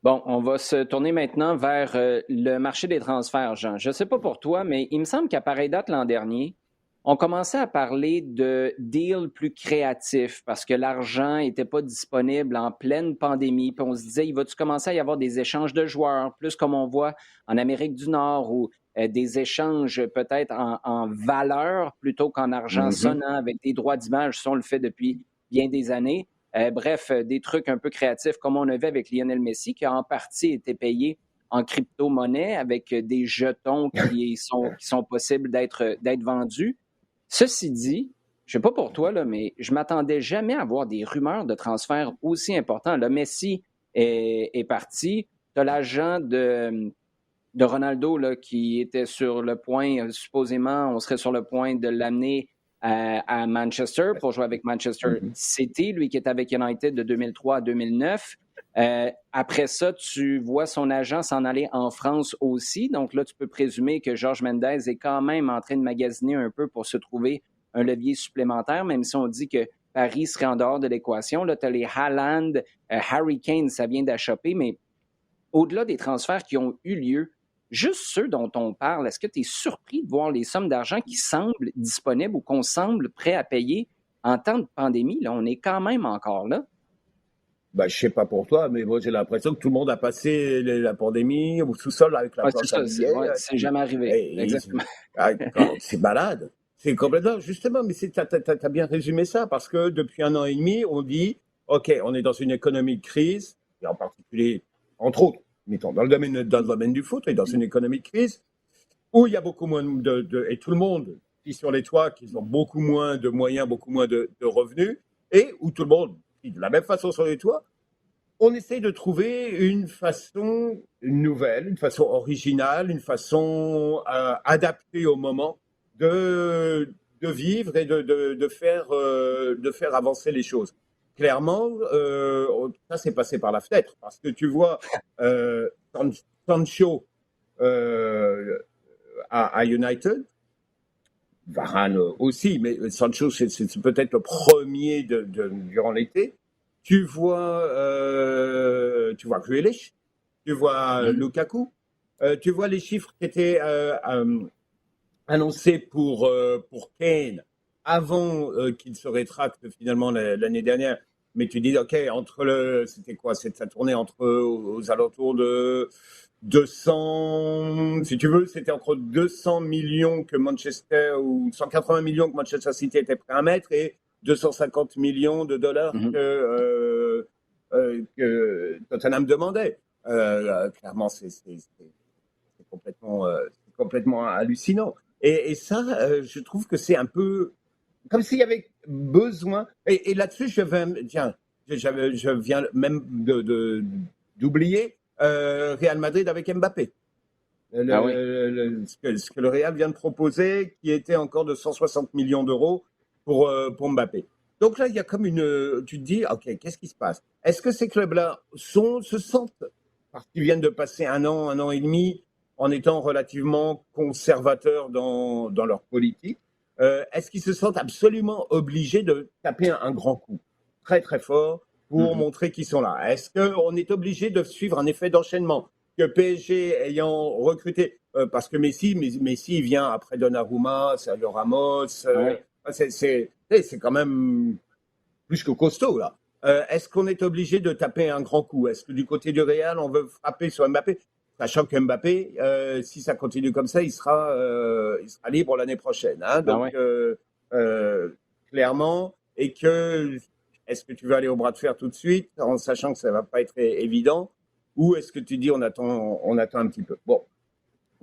Bon, on va se tourner maintenant vers le marché des transferts, Jean. Je ne sais pas pour toi, mais il me semble qu'à pareille date l'an dernier, on commençait à parler de deals plus créatifs parce que l'argent n'était pas disponible en pleine pandémie. Puis on se disait, il va-tu commencer à y avoir des échanges de joueurs, plus comme on voit en Amérique du Nord, ou des échanges peut-être en valeur plutôt qu'en argent sonnant avec des droits d'image, ça on le fait depuis bien des années. Bref, des trucs un peu créatifs comme on a vu avec Lionel Messi, qui a en partie été payé en crypto-monnaie avec des jetons qui sont possibles d'être vendus. Ceci dit, je ne sais pas pour toi, là, mais je ne m'attendais jamais à voir des rumeurs de transfert aussi importants. Le Messi est parti. Tu as l'agent de Ronaldo là, qui était sur le point, supposément, on serait sur le point de l'amener à Manchester pour jouer avec Manchester City, lui qui est avec United de 2003 à 2009. Après ça, tu vois son agent s'en aller en France aussi. Donc là, tu peux présumer que Jorge Mendes est quand même en train de magasiner un peu pour se trouver un levier supplémentaire, même si on dit que Paris serait en dehors de l'équation. Là, tu as les Haaland, Harry Kane, ça vient d'achoper, mais au-delà des transferts qui ont eu lieu, juste ceux dont on parle, est-ce que tu es surpris de voir les sommes d'argent qui semblent disponibles ou qu'on semble prêt à payer en temps de pandémie? Là, on est quand même encore là. Je sais pas pour toi, mais moi j'ai l'impression que tout le monde a passé la pandémie au sous-sol avec la planche à billets. C'est jamais arrivé. Exactement. C'est malade. C'est complètement, justement, mais tu as bien résumé ça, parce que depuis 1 an et demi, on dit, OK, on est dans une économie de crise, et en particulier, entre autres, mettons, dans le domaine du foot, et dans une économie de crise, où il y a beaucoup moins et tout le monde vit sur les toits, qu'ils ont beaucoup moins de moyens, beaucoup moins de revenus, et où tout le monde de la même façon sur les toits, on essaye de trouver une façon nouvelle, une façon originale, une façon adaptée au moment de vivre et de faire avancer les choses. Clairement, ça s'est passé par la fenêtre, parce que tu vois Sancho à United, Varane aussi, mais Sancho, c'est peut-être le premier durant l'été. Tu vois Grealish, tu vois Lukaku, tu vois les chiffres qui étaient annoncés pour Kane avant qu'il se rétracte finalement l'année dernière. Mais tu dis, OK, c'était quoi? Ça tournait aux alentours de 200, si tu veux, c'était entre 200 millions que Manchester, ou 180 millions que Manchester City était prêt à mettre, et 250 millions de dollars que Tottenham demandait. Clairement, c'est complètement hallucinant. Et ça, je trouve que c'est un peu comme s'il y avait besoin. Et là-dessus, je viens même d'oublier Real Madrid avec Mbappé. Ce que le Real vient de proposer, qui était encore de 160 millions d'euros pour Mbappé. Donc là, il y a comme tu te dis, OK, qu'est-ce qui se passe? Est-ce que ces clubs-là se sentent, parce qu'ils viennent de passer 1 an et demi, en étant relativement conservateurs dans leur politique, est-ce qu'ils se sentent absolument obligés de taper un grand coup, très très fort, pour montrer qu'ils sont là? Est-ce qu'on est obligé de suivre un effet d'enchaînement? Que PSG ayant recruté, parce que Messi il vient après Donnarumma, Sergio Ramos, c'est quand même plus que costaud là. Est-ce qu'on est obligé de taper un grand coup? Est-ce que du côté du Real, on veut frapper sur Mbappé? Sachant que Mbappé, si ça continue comme ça, il sera libre l'année prochaine. Hein, donc, clairement, et que est-ce que tu veux aller au bras de fer tout de suite, en sachant que ça ne va pas être évident, ou est-ce que tu dis on attend un petit peu? Bon,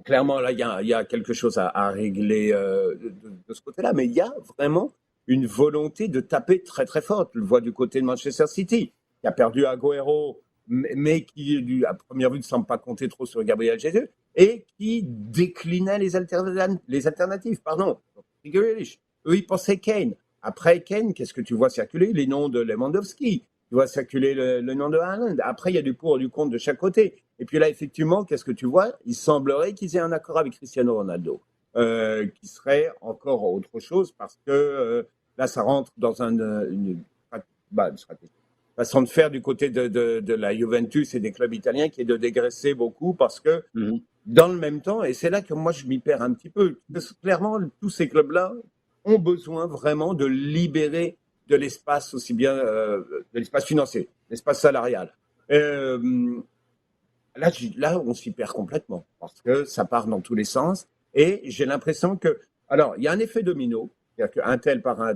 clairement, là, il y a quelque chose à régler de ce côté-là, mais il y a vraiment une volonté de taper très très fort. Tu le vois du côté de Manchester City, qui a perdu Agüero, mais qui, à première vue, ne semble pas compter trop sur Gabriel Jesus, et qui déclinait les alternatives. Grealish. Eux, ils pensaient Kane. Après Kane, qu'est-ce que tu vois circuler? Les noms de Lewandowski. Tu vois circuler le nom de Haaland. Après, il y a du pour et du contre de chaque côté. Et puis là, effectivement, qu'est-ce que tu vois? Il semblerait qu'ils aient un accord avec Cristiano Ronaldo, qui serait encore autre chose, parce que là, ça rentre dans une stratégie. Façon de faire du côté de la Juventus et des clubs italiens, qui est de dégraisser beaucoup, parce que dans le même temps, et c'est là que moi je m'y perds un petit peu, parce que clairement, tous ces clubs-là ont besoin vraiment de libérer de l'espace, aussi bien de l'espace financier, l'espace salarial. Là, on s'y perd complètement, parce que ça part dans tous les sens, et j'ai l'impression que... Alors, il y a un effet domino, c'est-à-dire qu'un tel part à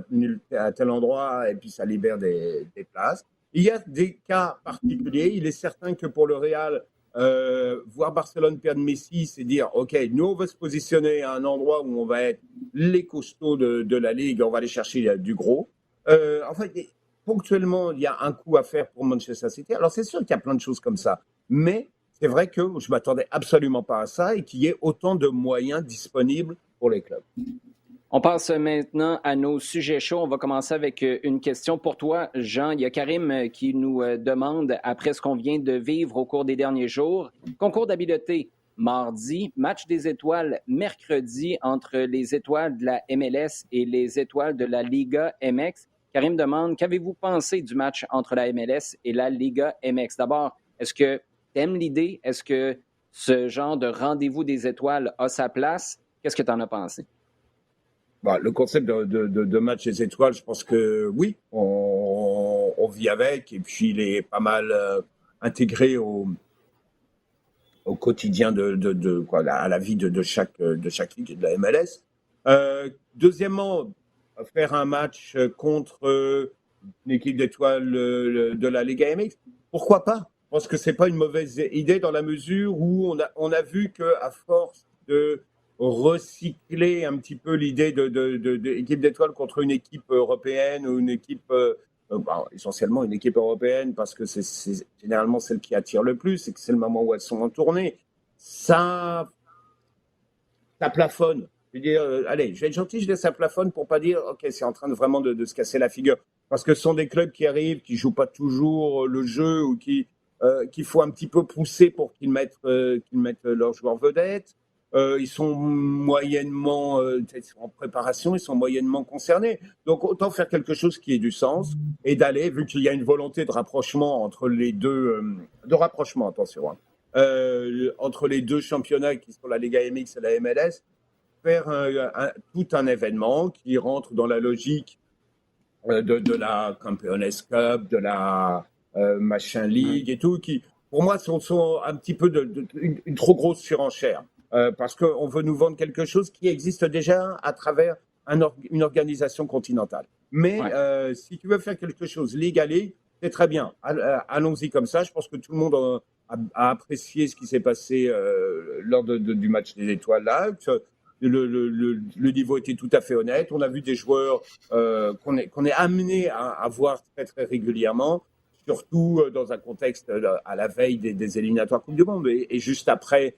un tel endroit, et puis ça libère des places. Il y a des cas particuliers. Il est certain que pour le Real, voir Barcelone perdre Messi, c'est dire, OK, nous, on va se positionner à un endroit où on va être les costauds de la Ligue, on va aller chercher du gros. En fait, ponctuellement, il y a un coup à faire pour Manchester City. Alors, c'est sûr qu'il y a plein de choses comme ça. Mais c'est vrai que je ne m'attendais absolument pas à ça, et qu'il y ait autant de moyens disponibles pour les clubs. On passe maintenant à nos sujets chauds. On va commencer avec une question pour toi, Jean. Il y a Karim qui nous demande, après ce qu'on vient de vivre au cours des derniers jours, concours d'habileté mardi, match des étoiles mercredi entre les étoiles de la MLS et les étoiles de la Liga MX. Karim demande, qu'avez-vous pensé du match entre la MLS et la Liga MX? D'abord, est-ce que tu aimes l'idée? Est-ce que ce genre de rendez-vous des étoiles a sa place? Qu'est-ce que tu en as pensé? Le concept de match des étoiles, je pense que oui, on vit avec, et puis il est pas mal intégré au quotidien à la vie de chaque ligue de la MLS. Deuxièmement, faire un match contre une équipe d'étoiles de la Liga MX, pourquoi pas? Je pense que c'est pas une mauvaise idée, dans la mesure où on a vu que à force de recycler un petit peu l'idée d'équipe d'étoiles contre une équipe européenne, ou une équipe, essentiellement une équipe européenne, parce que c'est généralement celle qui attire le plus, et que c'est le moment où elles sont en tournée. Ça plafonne. Je veux dire, allez, je vais être gentil, je laisse ça plafonne, pour pas dire, OK, c'est en train vraiment de se casser la figure. Parce que ce sont des clubs qui arrivent, qui jouent pas toujours le jeu, ou qu'il faut un petit peu pousser pour qu'ils mettent leurs joueurs vedettes. Ils sont moyennement en préparation, ils sont moyennement concernés. Donc, autant faire quelque chose qui ait du sens, et d'aller, vu qu'il y a une volonté de rapprochement entre les deux, attention, entre les deux championnats qui sont la Liga MX et la MLS, faire tout un événement qui rentre dans la logique de la Campeones Cup, de la Machin League et tout, qui, pour moi, sont un petit peu une trop grosse surenchère. Parce qu'on veut nous vendre quelque chose qui existe déjà à travers une organisation continentale. Mais si tu veux faire quelque chose Ligue à Ligue, c'est très bien. Allons-y comme ça. Je pense que tout le monde a apprécié ce qui s'est passé lors du match des étoiles là. Le niveau était tout à fait honnête. On a vu des joueurs qu'on est amené à voir très très régulièrement, surtout dans un contexte à la veille des éliminatoires Coupe du Monde, et juste après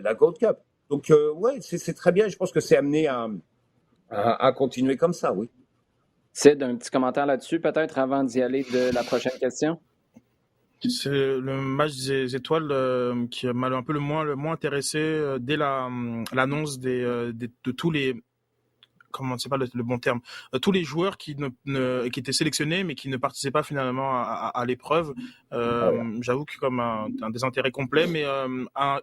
la Gold Cup. Donc ouais, c'est très bien. Je pense que c'est amené à continuer comme ça, oui. Sid, un petit commentaire là-dessus, peut-être, avant d'y aller de la prochaine question? C'est le match des étoiles qui m'a un peu le moins intéressé dès l'annonce de tous les... Comment, c'est pas le bon terme, tous les joueurs qui étaient sélectionnés mais qui ne participaient pas finalement à l'épreuve. J'avoue que comme un désintérêt complet, mais à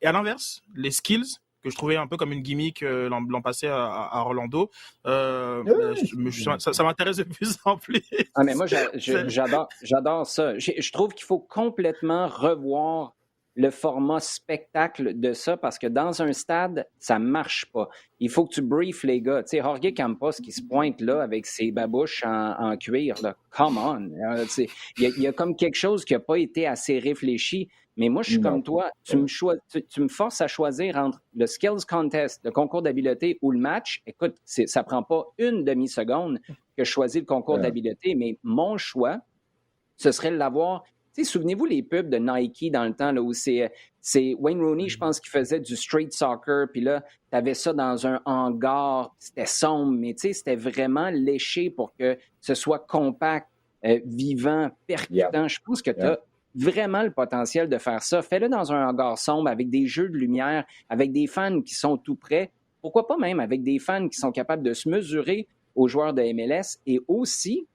l'inverse, les skills que je trouvais un peu comme une gimmick l'an passé à Orlando, ça m'intéresse de plus en plus. Ah, mais moi, j'adore ça. Je trouve qu'il faut complètement revoir le format spectacle de ça parce que dans un stade, ça marche pas. Il faut que tu briefes les gars. Tu sais, Jorge Campos qui se pointe là avec ses babouches en cuir, là. Come on! Il y a comme quelque chose qui n'a pas été assez réfléchi. Mais moi, je suis comme toi. Tu me forces à choisir entre le skills contest, le concours d'habileté ou le match. Écoute, ça prend pas une demi-seconde que je choisis le concours d'habileté, mais mon choix, ce serait de l'avoir. Tu sais, souvenez-vous les pubs de Nike dans le temps là, où c'est Wayne Rooney, je pense, qui faisait du street soccer, puis là, tu avais ça dans un hangar, c'était sombre, mais tu sais, c'était vraiment léché pour que ce soit compact, vivant, percutant. Je pense que tu as vraiment le potentiel de faire ça. Fais-le dans un hangar sombre, avec des jeux de lumière, avec des fans qui sont tout près. Pourquoi pas même avec des fans qui sont capables de se mesurer aux joueurs de MLS et aussi...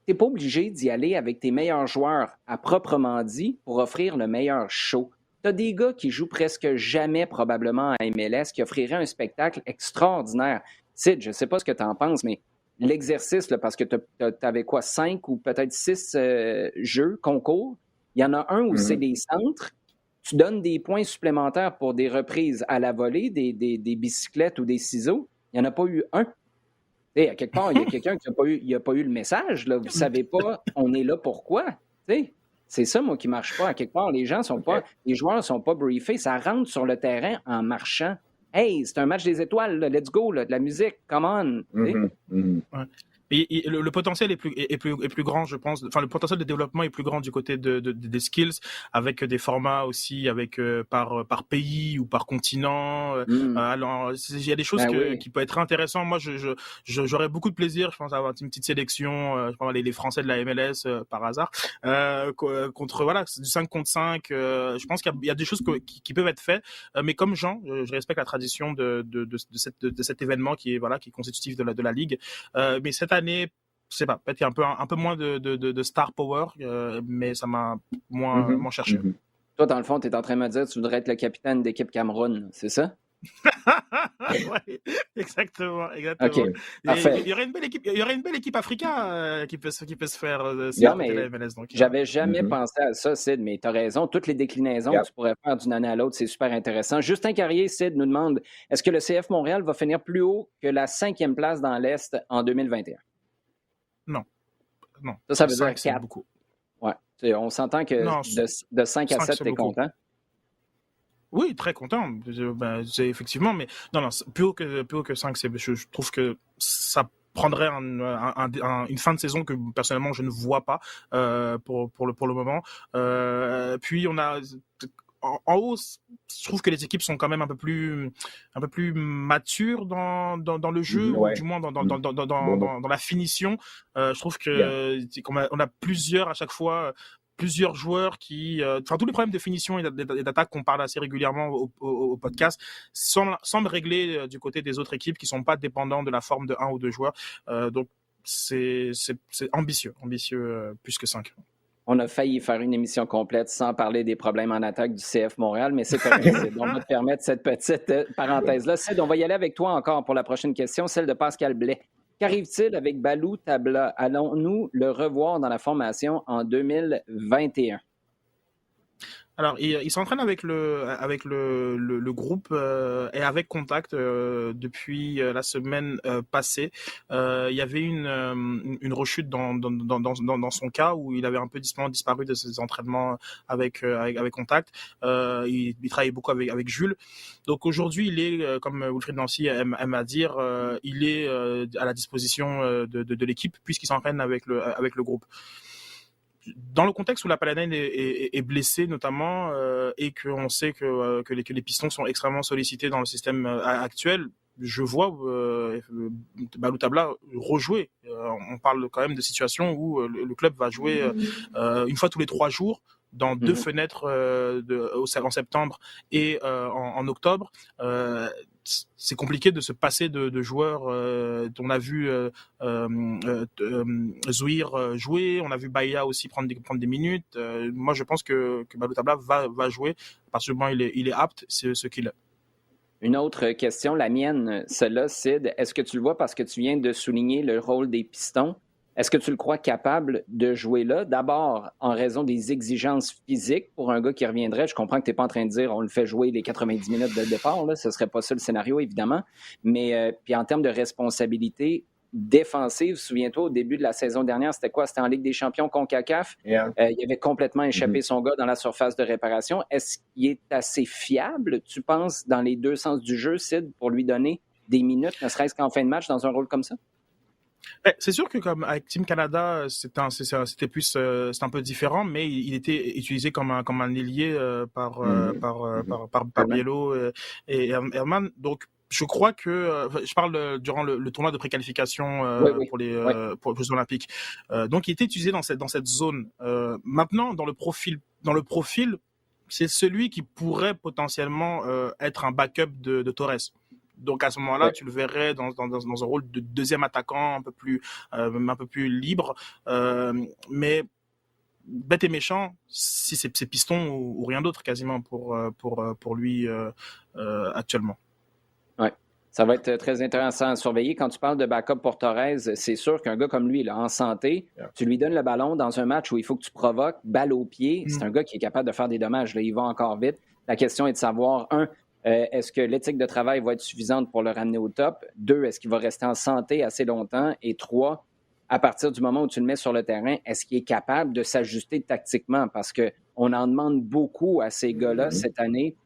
Tu n'es pas obligé d'y aller avec tes meilleurs joueurs à proprement dit pour offrir le meilleur show. Tu as des gars qui jouent presque jamais probablement à MLS qui offriraient un spectacle extraordinaire. Sid, je ne sais pas ce que tu en penses, mais l'exercice, là, parce que tu avais quoi, 5 ou peut-être 6 jeux, concours, il y en a un où c'est des centres, tu donnes des points supplémentaires pour des reprises à la volée, des bicyclettes ou des ciseaux. Il n'y en a pas eu un. T'sais, à quelque part, il y a quelqu'un qui n'a pas eu le message. Là. Vous ne savez pas, on est là pourquoi. T'sais, c'est ça, moi, qui ne marche pas. À quelque part, les joueurs ne sont pas briefés. Ça rentre sur le terrain en marchant. Hey, c'est un match des étoiles, là. Let's go, là, de la musique, come on. Ouais. Et le potentiel est plus grand, je pense. Enfin, le potentiel de développement est plus grand du côté des skills, avec des formats aussi, avec par pays ou par continent. Alors, il y a des choses qui peuvent être intéressantes. Moi, j'aurais beaucoup de plaisir, je pense, à avoir une petite sélection. Je pense les Français de la MLS par hasard contre du 5 contre 5. Je pense qu'il y a des choses qui peuvent être faites, mais comme Jean, je respecte la tradition de cet événement qui est constitutif de la ligue. Mais cette année, je sais pas, peut-être qu'il y a un peu moins de star power, mais ça m'a moins cherché. Toi, dans le fond, tu es en train de me dire que tu voudrais être le capitaine d'équipe Cameroun, c'est ça? Oui, exactement. Okay, il y aurait une belle équipe africaine qui peut se faire la MLS. J'avais jamais pensé à ça, Sid, mais tu as raison. Toutes les déclinaisons que tu pourrais faire d'une année à l'autre, c'est super intéressant. Justin Carrier, Sid, nous demande, est-ce que le CF Montréal va finir plus haut que la 5e place dans l'Est en 2021? Non. Ça veut dire 4. Beaucoup. Ouais. On s'entend que de 5 à 7, tu es content? Oui, très content. C'est effectivement, mais non, plus haut que 5, je trouve que ça prendrait une fin de saison que personnellement je ne vois pas pour le moment. Puis on a en haut, je trouve que les équipes sont quand même un peu plus matures dans le jeu, ou du moins dans la finition. Je trouve qu'on a plusieurs à chaque fois. Plusieurs joueurs qui... tous les problèmes de finition et d'attaque qu'on parle assez régulièrement au podcast semblent réglés du côté des autres équipes qui ne sont pas dépendants de la forme de 1 ou 2 joueurs. Donc, c'est ambitieux plus que 5. On a failli faire une émission complète sans parler des problèmes en attaque du CF Montréal, mais c'est correct. On va te permettre cette petite parenthèse-là. Sid, on va y aller avec toi encore pour la prochaine question, celle de Pascal Blais. Qu'arrive-t-il avec Balou Tabla? Allons-nous le revoir dans la formation en 2021? Alors, il s'entraîne avec le groupe et avec Contact depuis la semaine passée. Il y avait une rechute dans son cas où il avait un peu disparu de ses entraînements avec Contact. Il travaillait beaucoup avec Jules. Donc aujourd'hui, il est, comme Wilfried Nancy aime à dire, il est à la disposition de l'équipe puisqu'il s'entraîne avec le groupe. Dans le contexte où la Paladine est blessée notamment et qu'on sait que les Pistons sont extrêmement sollicités dans le système actuel, je vois Balou Tabla rejouer. On parle quand même de situations où le club va jouer une fois tous les 3 jours dans 2 fenêtres en septembre et en octobre. C'est compliqué de se passer de joueurs. On a vu Zouir jouer, on a vu Bahia aussi prendre des minutes. Moi, je pense que Balou Tabla va jouer. À partir du moment où il est apte, c'est ce qu'il est. Une autre question, la mienne, celle-là, Sid. Est-ce que tu le vois parce que tu viens de souligner le rôle des Pistons? Est-ce que tu le crois capable de jouer là? D'abord, en raison des exigences physiques pour un gars qui reviendrait. Je comprends que tu n'es pas en train de dire on le fait jouer les 90 minutes de départ. Là. Ce ne serait pas ça le scénario, évidemment. Mais puis en termes de responsabilité défensive, souviens-toi, au début de la saison dernière, c'était quoi? C'était en Ligue des champions CONCACAF. Yeah. Il avait complètement échappé son gars dans la surface de réparation. Est-ce qu'il est assez fiable, tu penses, dans les deux sens du jeu, Sid, pour lui donner des minutes, ne serait-ce qu'en fin de match, dans un rôle comme ça? C'est sûr que comme avec Team Canada, c'était un peu différent, mais il était utilisé comme un ailier par Biello et Herman. Donc je crois que je parle durant le tournoi de préqualification pour les Jeux Olympiques. Donc il était utilisé dans cette zone. Maintenant dans le profil, c'est celui qui pourrait potentiellement être un backup de Torres. Donc à ce moment-là, tu le verrais dans un rôle de deuxième attaquant un peu plus libre. Mais bête et méchant, si c'est piston ou rien d'autre quasiment pour lui actuellement. Ouais. Ça va être très intéressant à surveiller. Quand tu parles de backup pour Torres, c'est sûr qu'un gars comme lui, là, en santé, tu lui donnes le ballon dans un match où il faut que tu provoques, balle au pied. C'est un gars qui est capable de faire des dommages. Là, il va encore vite. La question est de savoir, est-ce que l'éthique de travail va être suffisante pour le ramener au top? 2, est-ce qu'il va rester en santé assez longtemps? Et 3, à partir du moment où tu le mets sur le terrain, est-ce qu'il est capable de s'ajuster tactiquement? Parce qu'on en demande beaucoup à ces gars-là cette année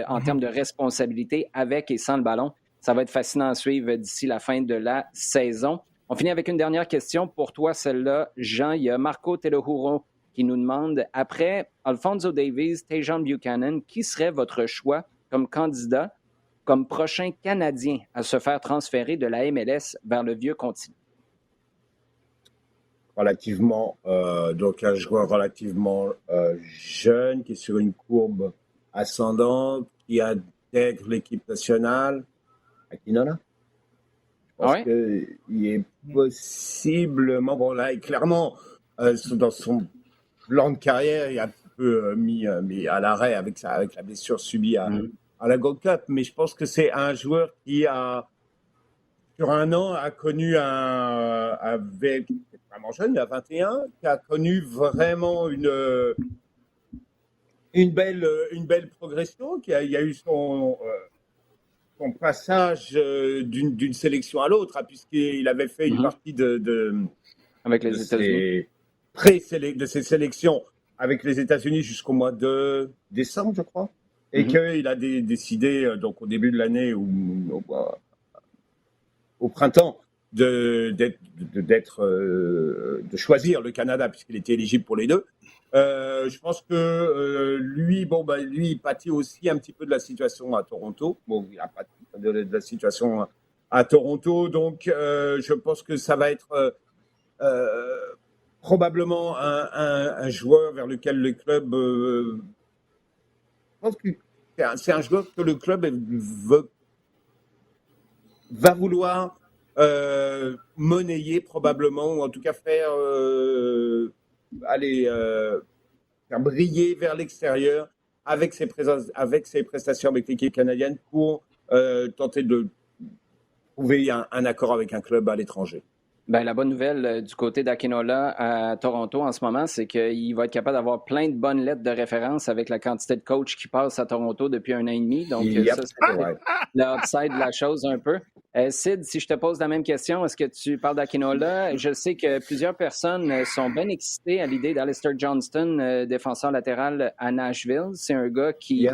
en termes de responsabilité avec et sans le ballon. Ça va être fascinant à suivre d'ici la fin de la saison. On finit avec une dernière question pour toi, celle-là. Jean, il y a Marco Telohuro qui nous demande, après Alphonso Davies, Tajon Buchanan, qui serait votre choix comme candidat, comme prochain Canadien à se faire transférer de la MLS vers le vieux continent? Relativement, donc un joueur relativement jeune, qui est sur une courbe ascendante, qui intègre l'équipe nationale. Aquinola. Je pense qu'il est possiblement, bon là, clairement, dans son plan de carrière, il est un petit peu mis à l'arrêt avec la blessure subie à la Gold Cup, mais je pense que c'est un joueur qui sur un an, a connu qui est vraiment jeune, il a 21, qui a connu vraiment une belle progression, il y a eu son passage d'une sélection à l'autre, puisqu'il avait fait une partie avec les États-Unis. De ses sélections avec les États-Unis jusqu'au mois de décembre, je crois, et qu'il a décidé, donc au début de l'année ou au printemps, de choisir le Canada, puisqu'il était éligible pour les deux. Je pense que lui, il pâtit aussi un petit peu de la situation à Toronto. Bon, il a pâti de la situation à Toronto, donc je pense que ça va être probablement un joueur vers lequel le club... je pense que c'est un joueur que le club va vouloir monnayer probablement, ou en tout cas faire briller vers l'extérieur avec ses prestations avec l'équipe canadienne pour tenter de trouver un accord avec un club à l'étranger. Ben, la bonne nouvelle du côté d'Akinola à Toronto en ce moment, c'est qu'il va être capable d'avoir plein de bonnes lettres de référence avec la quantité de coachs qui passent à Toronto depuis 1 an et demi. Donc, ça, c'est l'upside de la chose un peu. Sid, si je te pose la même question, est-ce que tu parles d'Akinola? Je sais que plusieurs personnes sont bien excitées à l'idée d'Alistair Johnston, défenseur latéral à Nashville. C'est un gars qui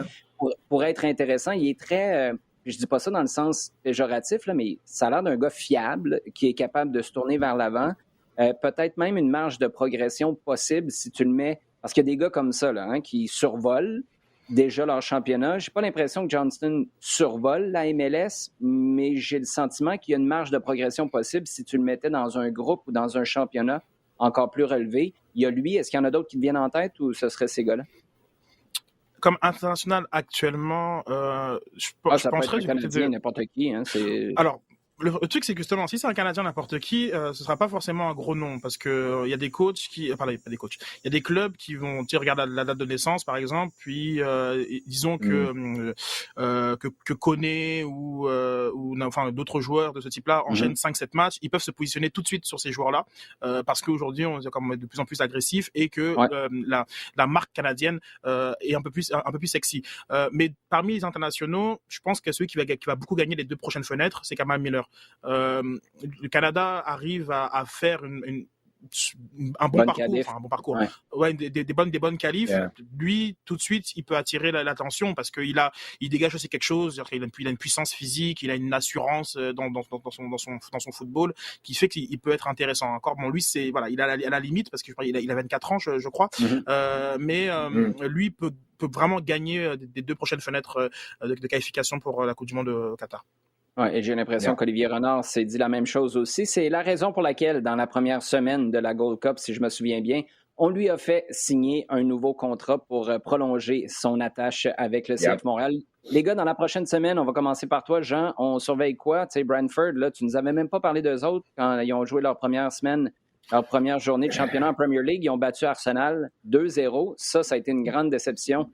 pourrait être intéressant. Il est très... je dis pas ça dans le sens péjoratif, là, mais ça a l'air d'un gars fiable qui est capable de se tourner vers l'avant. Peut-être même une marge de progression possible si tu le mets... Parce qu'il y a des gars comme ça là, qui survolent déjà leur championnat. J'ai pas l'impression que Johnston survole la MLS, mais j'ai le sentiment qu'il y a une marge de progression possible si tu le mettais dans un groupe ou dans un championnat encore plus relevé. Il y a lui, est-ce qu'il y en a d'autres qui te viennent en tête ou ce serait ces gars-là? Comme international actuellement, je penserais du côté de n'importe qui. Hein, Alors, Le truc, c'est que justement, si c'est un Canadien n'importe qui, ce sera pas forcément un gros nom parce que il y a des coachs pas des coachs. Il y a des clubs qui vont, tu regardes la date de naissance par exemple, puis disons que Koné ou enfin d'autres joueurs de ce type-là enchaînent 5-7 matchs, ils peuvent se positionner tout de suite sur ces joueurs-là parce qu'aujourd'hui on est comme de plus en plus agressif et que la marque canadienne est un peu plus sexy. Mais parmi les internationaux, je pense que celui qui va beaucoup gagner les 2 prochaines fenêtres, c'est Kamal Miller. Le Canada arrive à faire un bon parcours, des bonnes qualifs. Yeah. Lui, tout de suite, il peut attirer l'attention parce qu'il dégage aussi quelque chose. Il a une puissance physique, il a une assurance dans son football qui fait qu'il peut être intéressant. Encore, bon, lui, c'est il a la limite parce qu'il a 24 ans, je crois. Mais lui peut vraiment gagner des 2 prochaines fenêtres de qualification pour la Coupe du Monde au Qatar. Ouais, et j'ai l'impression qu'Olivier Renard s'est dit la même chose aussi. C'est la raison pour laquelle, dans la première semaine de la Gold Cup, si je me souviens bien, on lui a fait signer un nouveau contrat pour prolonger son attache avec le CF Montréal. Les gars, dans la prochaine semaine, on va commencer par toi, Jean. On surveille quoi? Tu sais, Brentford, là, tu nous avais même pas parlé d'eux autres quand ils ont joué leur première semaine, leur première journée de championnat en Premier League. Ils ont battu Arsenal 2-0. Ça a été une grande déception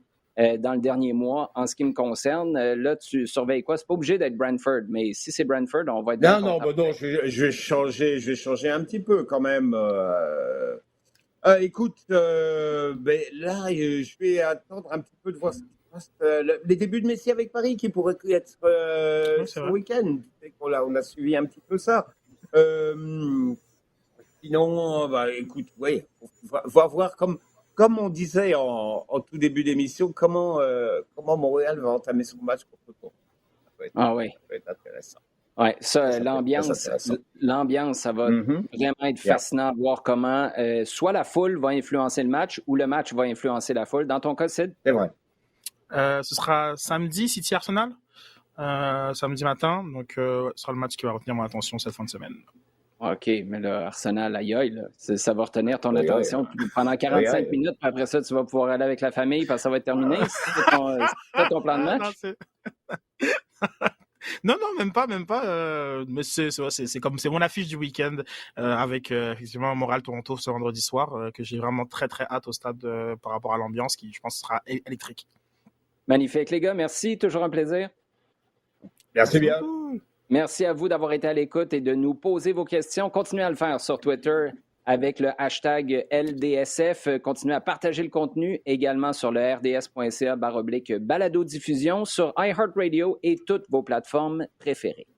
dans le dernier mois, en ce qui me concerne. Là, tu surveilles quoi? C'est pas obligé d'être Brentford, mais si c'est Brentford, on va être... Non, je vais changer un petit peu quand même. Écoute, là, je vais attendre un petit peu de voir ce qui se passe. Les débuts de Messi avec Paris, qui pourraient être ce week-end. On a suivi un petit peu ça. Sinon, écoute, oui, on va voir comme on disait en tout début d'émission, comment Montréal va entamer son match contre Toronto. Ça va être intéressant. Oui, l'ambiance, ça va vraiment être fascinant à voir comment soit la foule va influencer le match ou le match va influencer la foule. Dans ton cas, Sid? C'est vrai. Ce sera samedi, City Arsenal, samedi matin. Donc, ce sera le match qui va retenir mon attention cette fin de semaine. OK, mais là, Arsenal, aïe, ça va retenir ton attention pendant 45 minutes, puis après ça, tu vas pouvoir aller avec la famille parce que ça va être terminé. C'est ton plan de match? Non, même pas. Mais c'est mon affiche du week-end avec effectivement Montréal-Toronto ce vendredi soir que j'ai vraiment très, très hâte au stade par rapport à l'ambiance qui, je pense, sera électrique. Magnifique, les gars. Merci. Toujours un plaisir. Merci bien. Merci à vous d'avoir été à l'écoute et de nous poser vos questions. Continuez à le faire sur Twitter avec le hashtag LDSF. Continuez à partager le contenu également sur le rds.ca/balado-diffusion sur iHeartRadio et toutes vos plateformes préférées.